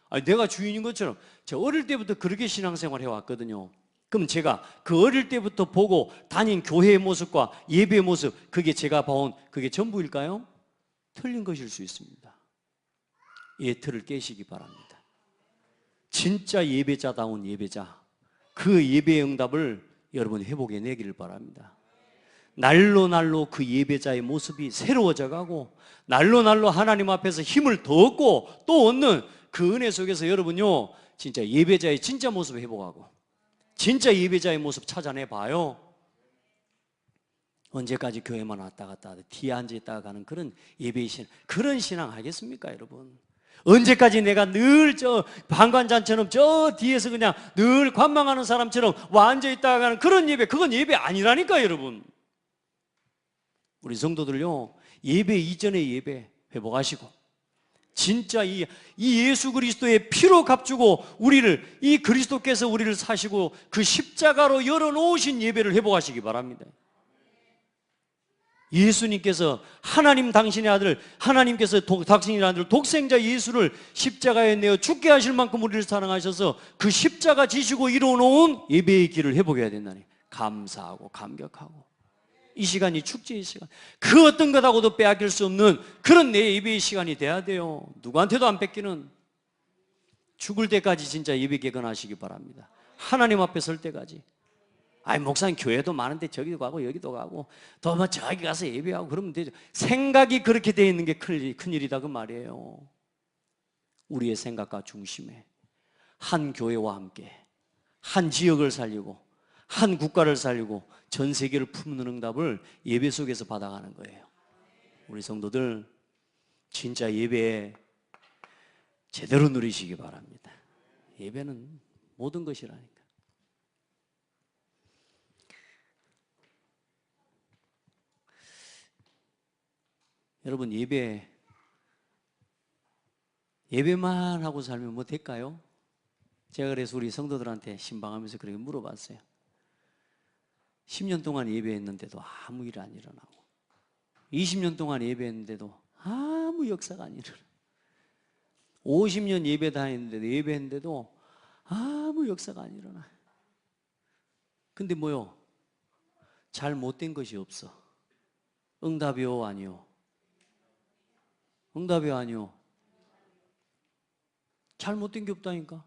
아니, 내가 주인인 것처럼. 저 어릴 때부터 그렇게 신앙생활 해왔거든요. 그럼 제가 그 어릴 때부터 보고 다닌 교회의 모습과 예배의 모습, 그게 제가 봐온 그게 전부일까요? 틀린 것일 수 있습니다. 이 틀을 깨시기 바랍니다. 진짜 예배자다운 예배자, 그 예배의 응답을 여러분이 회복해 내기를 바랍니다. 날로 그 예배자의 모습이 새로워져 가고, 날로 하나님 앞에서 힘을 더 얻고 또 얻는 그 은혜 속에서 여러분요, 진짜 예배자의 진짜 모습을 회복하고 진짜 예배자의 모습 찾아내 봐요. 언제까지 교회만 왔다 갔다 하다 뒤에 앉아있다가 가는 그런 예배의 신앙, 그런 신앙 하겠습니까, 여러분? 언제까지 내가 늘 저 방관자처럼 저 뒤에서 그냥 늘 관망하는 사람처럼 와 앉아있다가 가는 그런 예배, 그건 예배 아니라니까, 여러분. 우리 성도들요, 예배 이전의 예배 회복하시고, 진짜 이 예수 그리스도의 피로 값주고 우리를, 이 그리스도께서 우리를 사시고 그 십자가로 열어놓으신 예배를 회복하시기 바랍니다. 예수님께서, 하나님 당신의 아들, 하나님께서 당신의 아들 독생자 예수를 십자가에 내어 죽게 하실 만큼 우리를 사랑하셔서 그 십자가 지시고 이루어놓은 예배의 길을 회복해야 된다니, 감사하고 감격하고, 이 시간이 축제의 시간, 그 어떤 것하고도 빼앗길 수 없는 그런 내 예배의 시간이 돼야 돼요. 누구한테도 안 뺏기는, 죽을 때까지 진짜 예배 개건하시기 바랍니다. 하나님 앞에 설 때까지. 아니, 목사님 교회도 많은데 저기도 가고 여기도 가고 더 뭐 저기 가서 예배하고 그러면 되죠. 생각이 그렇게 되어 있는 게 큰일이다 그 말이에요. 우리의 생각과 중심에 한 교회와 함께 한 지역을 살리고 한 국가를 살리고 전 세계를 품는 응답을 예배 속에서 받아가는 거예요. 우리 성도들 진짜 예배 제대로 누리시기 바랍니다. 예배는 모든 것이라니까. 여러분, 예배만 하고 살면 뭐 될까요? 제가 그래서 우리 성도들한테 신방하면서 그렇게 물어봤어요. 10년 동안 예배했는데도 아무 일 안 일어나고, 20년 동안 예배했는데도 아무 역사가 안 일어나고, 50년 예배 다녔는데도 예배했는데도 아무 역사가 안 일어나. 근데 뭐요? 잘못된 것이 없어. 응답이요, 아니요? 응답이요, 아니요? 잘못된 게 없다니까.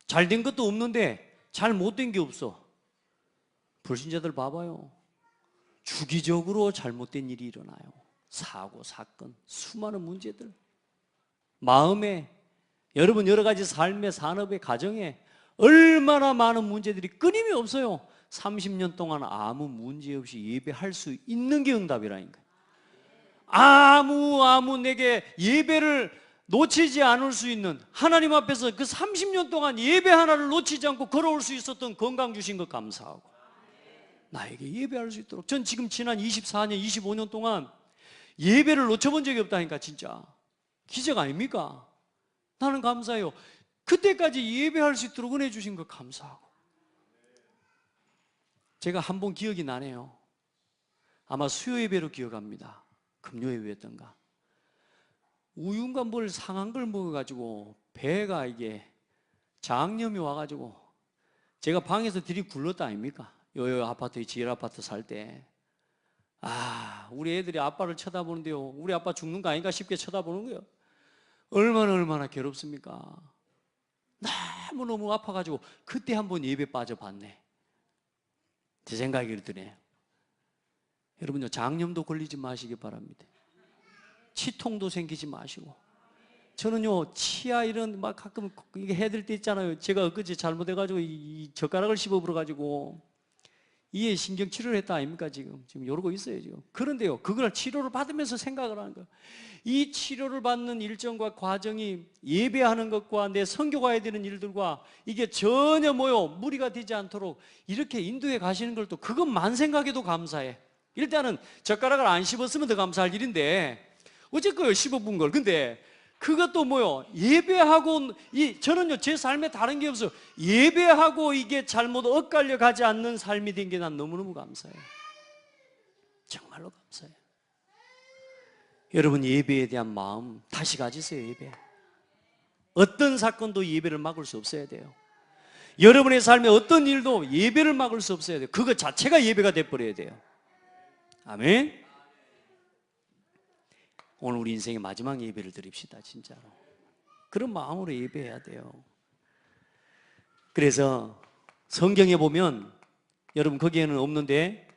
잘된 것도 없는데 잘못된 게 없어. 불신자들 봐봐요. 주기적으로 잘못된 일이 일어나요. 사고, 사건, 수많은 문제들, 마음에, 여러분 여러 가지 삶의, 산업의, 가정에 얼마나 많은 문제들이 끊임이 없어요. 30년 동안 아무 문제 없이 예배할 수 있는 게 응답이라니까요. 아무 내게 예배를 놓치지 않을 수 있는, 하나님 앞에서 그 30년 동안 예배 하나를 놓치지 않고 걸어올 수 있었던 건강 주신 것 감사하고, 나에게 예배할 수 있도록, 전 지금 지난 24년, 25년 동안 예배를 놓쳐본 적이 없다니까. 진짜 기적 아닙니까? 나는 감사해요. 그때까지 예배할 수 있도록 은혜 주신 것 감사하고. 제가 한 번 기억이 나네요. 아마 수요 예배로 기억합니다. 금요 예배였던가. 우유인가 뭘 상한 걸 먹어가지고 배가 이게 장염이 와가지고 제가 방에서 들이 굴렀다 아닙니까? 요 아파트, 지엘 아파트 살 때. 우리 애들이 아빠를 쳐다보는데요, 우리 아빠 죽는 거 아닌가 싶게 쳐다보는 거예요. 얼마나 괴롭습니까? 너무 아파가지고 그때 한번 예배 빠져봤네. 제 생각이 드네요. 여러분요, 장염도 걸리지 마시기 바랍니다. 치통도 생기지 마시고. 저는요, 치아 이런 막 가끔 이게 해드릴 때 있잖아요. 제가 엊그제 잘못해가지고 이 젓가락을 씹어버려가지고 이에 신경치료를 했다 아닙니까? 지금 이러고 있어요 지금. 그런데요, 그걸 치료를 받으면서 생각을 하는 거예요. 이 치료를 받는 일정과 과정이 예배하는 것과 내 선교 가야 되는 일들과 이게 전혀 무리가 되지 않도록 이렇게 인도해 가시는 걸 또 그것만 생각해도 감사해. 일단은 젓가락을 안 씹었으면 더 감사할 일인데 어쨌거요, 씹어본 걸. 근데 그것도 뭐요? 예배하고, 저는요, 제 삶에 다른 게 없어요. 예배하고 이게 잘못 엇갈려 가지 않는 삶이 된 게 난 너무너무 감사해요. 정말로 감사해요. 여러분, 예배에 대한 마음 다시 가지세요. 예배. 어떤 사건도 예배를 막을 수 없어야 돼요. 여러분의 삶에 어떤 일도 예배를 막을 수 없어야 돼요. 그것 자체가 예배가 돼버려야 돼요. 아멘. 오늘 우리 인생의 마지막 예배를 드립시다. 진짜로 그런 마음으로 예배해야 돼요. 그래서 성경에 보면, 여러분 거기에는 없는데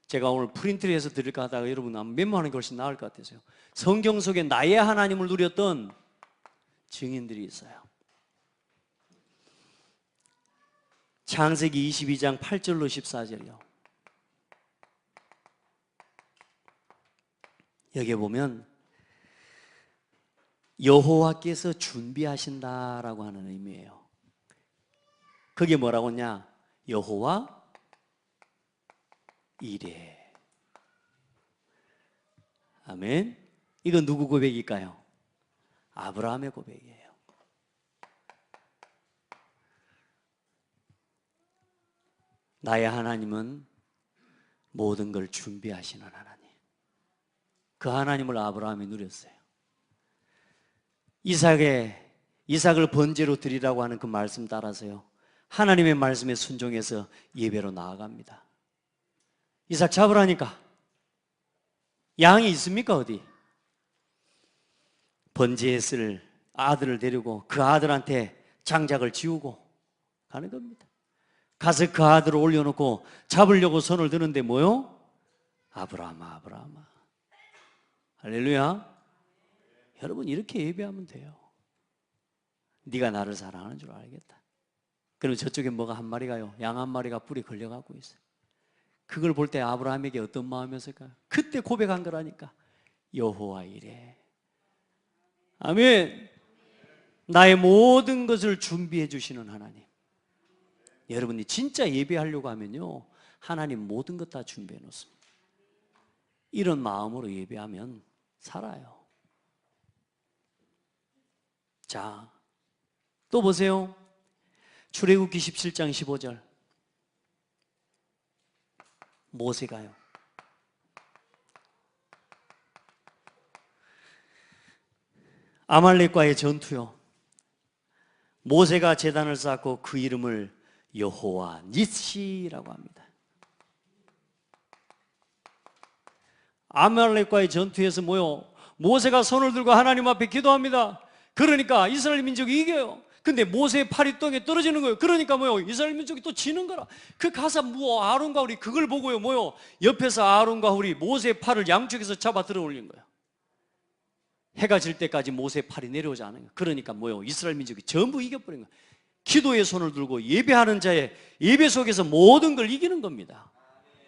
제가 오늘 프린트를 해서 드릴까 하다가 여러분 메모하는 게 훨씬 나을 것 같아서요. 성경 속에 나의 하나님을 누렸던 증인들이 있어요. 창세기 22장 8절로 14절이요. 여기에 보면 여호와께서 준비하신다라고 하는 의미예요. 그게 뭐라고 했냐? 여호와 이레. 아멘. 이건 누구 고백일까요? 아브라함의 고백이에요. 나의 하나님은 모든 걸 준비하시는 하나님. 그 하나님을 아브라함이 누렸어요. 이삭을 번제로 드리라고 하는 그 말씀 따라서요, 하나님의 말씀에 순종해서 예배로 나아갑니다. 이삭 잡으라니까 양이 있습니까? 어디? 번제에 쓸 아들을 데리고 그 아들한테 장작을 지우고 가는 겁니다. 가서 그 아들을 올려놓고 잡으려고 손을 드는데 뭐요? 아브라함아, 아브라함아. 할렐루야. 여러분, 이렇게 예배하면 돼요. 네가 나를 사랑하는 줄 알겠다. 그럼 저쪽에 뭐가 한 마리가요? 양 한 마리가 뿔이 걸려가고 있어요. 그걸 볼 때 아브라함에게 어떤 마음이었을까요? 그때 고백한 거라니까. 여호와 이레. 아멘. 나의 모든 것을 준비해 주시는 하나님. 여러분이 진짜 예배하려고 하면요, 하나님 모든 것 다 준비해 놓습니다. 이런 마음으로 예배하면 살아요. 자, 또 보세요. 출애굽기 17장 15절. 모세가요, 아말렉과의 전투요. 모세가 제단을 쌓고 그 이름을 여호와 니시라고 합니다. 아말렉과의 전투에서 뭐요? 모세가 손을 들고 하나님 앞에 기도합니다. 그러니까 이스라엘 민족이 이겨요. 근데 모세의 팔이 땅에 떨어지는 거예요. 그러니까 뭐요? 이스라엘 민족이 또 지는 거라. 그 가서 뭐 아론과 훌이 그걸 보고요, 뭐요? 옆에서 아론과 훌이 모세의 팔을 양쪽에서 잡아 들어 올린 거예요. 해가 질 때까지 모세의 팔이 내려오지 않은 거예요. 그러니까 뭐요? 이스라엘 민족이 전부 이겨버린 거예요. 기도의 손을 들고 예배하는 자의 예배 속에서 모든 걸 이기는 겁니다.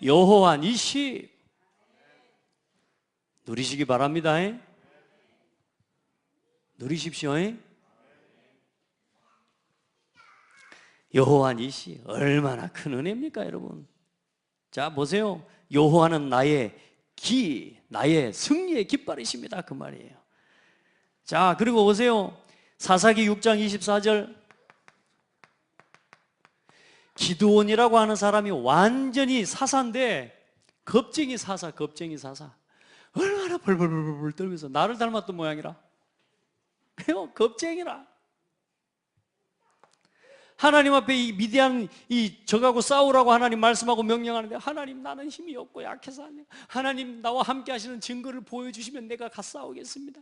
여호와 니시. 누리시기 바랍니다. 누리십시오. 여호와 니시, 얼마나 큰 은혜입니까, 여러분? 자, 보세요. 여호와는 나의 승리의 깃발이십니다. 그 말이에요. 자, 그리고 보세요. 사사기 6장 24절. 기드온이라고 하는 사람이 완전히 사사인데, 겁쟁이 사사. 얼마나 벌벌벌벌 떨면서 나를 닮았던 모양이라. 그래요, 겁쟁이라. 하나님 앞에 이 미디안 적하고 싸우라고 하나님 말씀하고 명령하는데, 하나님 나는 힘이 없고 약해서 안 돼요. 하나님 나와 함께 하시는 증거를 보여주시면 내가 가 싸우겠습니다.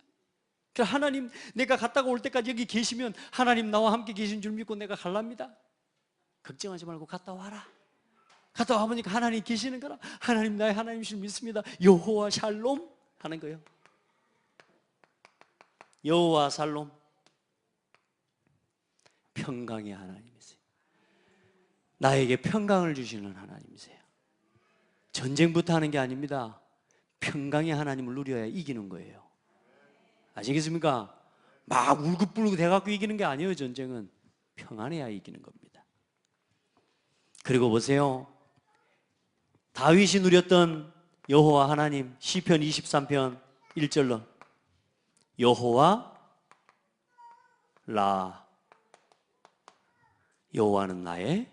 그래서 하나님 내가 갔다가 올 때까지 여기 계시면 하나님 나와 함께 계신 줄 믿고 내가 갈랍니다. 걱정하지 말고 갔다 와라. 갔다 와보니까 하나님 계시는 거라. 하나님 나의 하나님이실 믿습니다. 여호와 샬롬 하는 거예요. 여호와 샬롬. 평강의 하나님이세요. 나에게 평강을 주시는 하나님이세요. 전쟁부터 하는 게 아닙니다. 평강의 하나님을 누려야 이기는 거예요. 아시겠습니까? 막 울긋불긋 해갖고 이기는 게 아니에요. 전쟁은 평안해야 이기는 겁니다. 그리고 보세요. 다윗이 누렸던 여호와 하나님, 시편 23편 1절로 여호와 라 여호와는 나의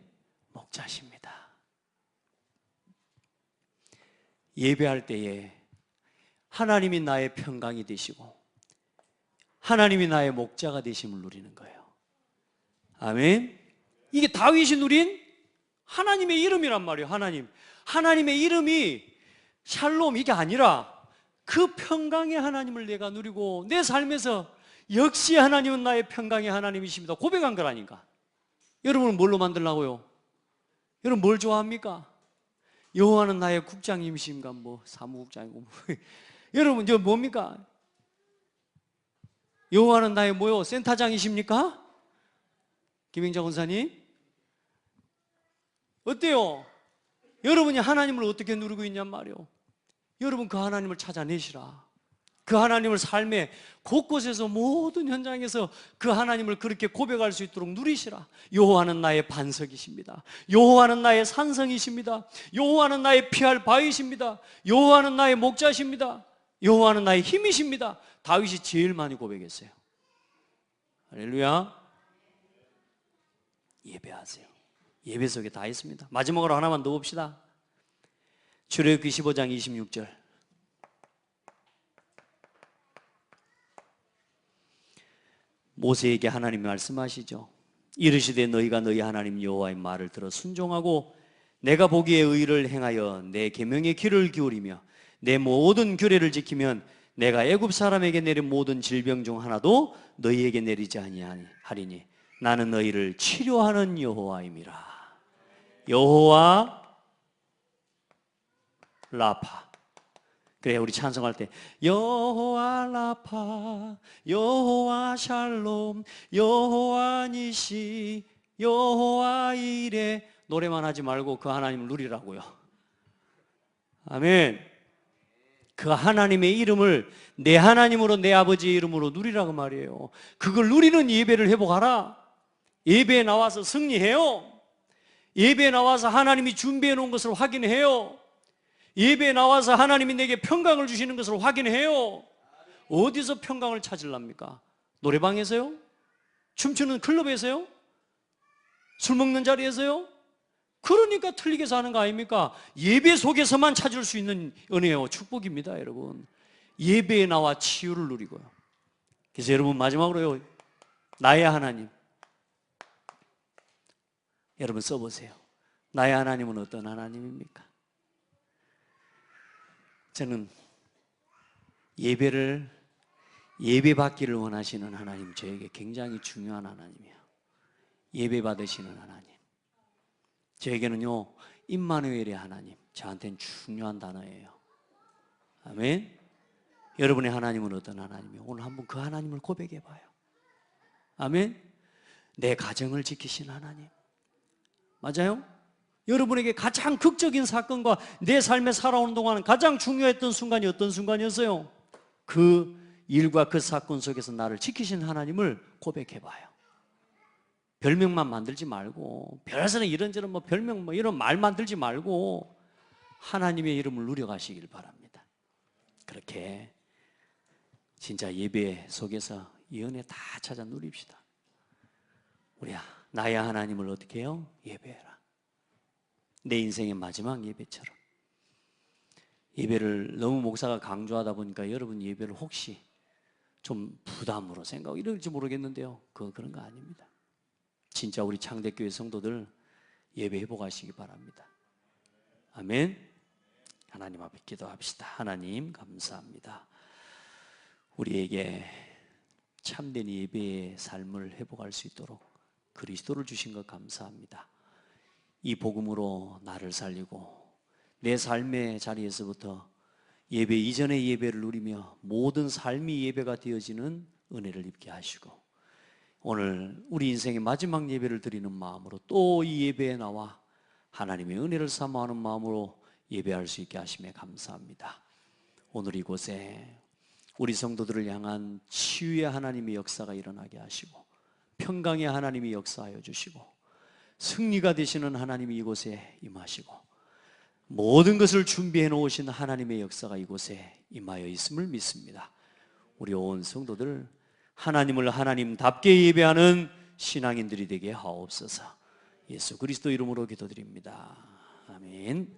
목자십니다. 예배할 때에 하나님이 나의 평강이 되시고 하나님이 나의 목자가 되심을 누리는 거예요. 아멘. 이게 다윗이 누린 하나님의 이름이란 말이에요. 하나님의 이름이 샬롬 이게 아니라 그 평강의 하나님을 내가 누리고 내 삶에서 역시 하나님은 나의 평강의 하나님이십니다 고백한 거라니까. 여러분은 뭘로 만들라고요? 여러분 뭘 좋아합니까? 여호와는 나의 국장님이십니까? 뭐 사무국장이고 뭐. 여러분 저 뭡니까? 여호와는 나의 뭐요? 센터장이십니까? 김행자 권사님 어때요? 여러분이 하나님을 어떻게 누리고 있냔 말이요. 여러분 그 하나님을 찾아내시라. 그 하나님을 삶의 곳곳에서 모든 현장에서 그 하나님을 그렇게 고백할 수 있도록 누리시라. 여호와는 나의 반석이십니다. 여호와는 나의 산성이십니다. 여호와는 나의 피할 바위십니다. 여호와는 나의 목자십니다. 여호와는 나의 힘이십니다. 다윗이 제일 많이 고백했어요. 할렐루야. 예배하세요. 예배 속에 다 있습니다. 마지막으로 하나만 더 봅시다. 출애굽기 15장 26절. 모세에게 하나님이 말씀하시죠. 이르시되 너희가 너희 하나님 여호와의 말을 들어 순종하고 내가 보기에 의를 행하여 내 계명의 귀를 기울이며 내 모든 규례를 지키면 내가 애굽 사람에게 내린 모든 질병 중 하나도 너희에게 내리지 아니하리니 나는 너희를 치료하는 여호와임이라. 여호와 라파. 그래 우리 찬송할 때 여호와 라파 여호와 샬롬 여호와 니시 여호와 이레 노래만 하지 말고 그 하나님을 누리라고요. 아멘. 그 하나님의 이름을 내 하나님으로 내 아버지의 이름으로 누리라고 말이에요. 그걸 누리는 예배를 회복하라. 예배에 나와서 승리해요. 예배에 나와서 하나님이 준비해 놓은 것을 확인해요. 예배에 나와서 하나님이 내게 평강을 주시는 것을 확인해요. 어디서 평강을 찾으랍니까? 노래방에서요? 춤추는 클럽에서요? 술 먹는 자리에서요? 그러니까 틀리게 사는 거 아닙니까? 예배 속에서만 찾을 수 있는 은혜요 축복입니다. 여러분 예배에 나와 치유를 누리고요. 그래서 여러분 마지막으로요 나의 하나님 여러분 써보세요. 나의 하나님은 어떤 하나님입니까? 저는 예배 받기를 원하시는 하나님 저에게 굉장히 중요한 하나님이에요. 예배 받으시는 하나님 저에게는요 임마누엘의 하나님 저한테는 중요한 단어예요. 아멘. 여러분의 하나님은 어떤 하나님이에요? 오늘 한번 그 하나님을 고백해 봐요. 아멘. 내 가정을 지키신 하나님 맞아요? 여러분에게 가장 극적인 사건과 내 삶에 살아오는 동안 가장 중요했던 순간이 어떤 순간이었어요? 그 일과 그 사건 속에서 나를 지키신 하나님을 고백해 봐요. 별명만 만들지 말고 별에서는 이런저런 뭐 별명 뭐 이런 말 만들지 말고 하나님의 이름을 누려가시길 바랍니다. 그렇게 진짜 예배 속에서 이 은혜 다 찾아 누립시다. 우리야 나의 하나님을 어떻게 해요? 예배해라. 내 인생의 마지막 예배처럼. 예배를 너무 목사가 강조하다 보니까 여러분 예배를 혹시 좀 부담으로 생각하고 이럴지 모르겠는데요 그런 거 아닙니다. 진짜 우리 창대교회 성도들 예배 회복하시기 바랍니다. 아멘. 하나님 앞에 기도합시다. 하나님 감사합니다. 우리에게 참된 예배의 삶을 회복할 수 있도록 그리스도를 주신 것 감사합니다. 이 복음으로 나를 살리고 내 삶의 자리에서부터 예배 이전의 예배를 누리며 모든 삶이 예배가 되어지는 은혜를 입게 하시고 오늘 우리 인생의 마지막 예배를 드리는 마음으로 또 이 예배에 나와 하나님의 은혜를 사모하는 마음으로 예배할 수 있게 하심에 감사합니다. 오늘 이곳에 우리 성도들을 향한 치유의 하나님의 역사가 일어나게 하시고 평강의 하나님이 역사하여 주시고 승리가 되시는 하나님이 이곳에 임하시고 모든 것을 준비해 놓으신 하나님의 역사가 이곳에 임하여 있음을 믿습니다. 우리 온 성도들 하나님을 하나님답게 예배하는 신앙인들이 되게 하옵소서. 예수 그리스도 이름으로 기도드립니다. 아멘.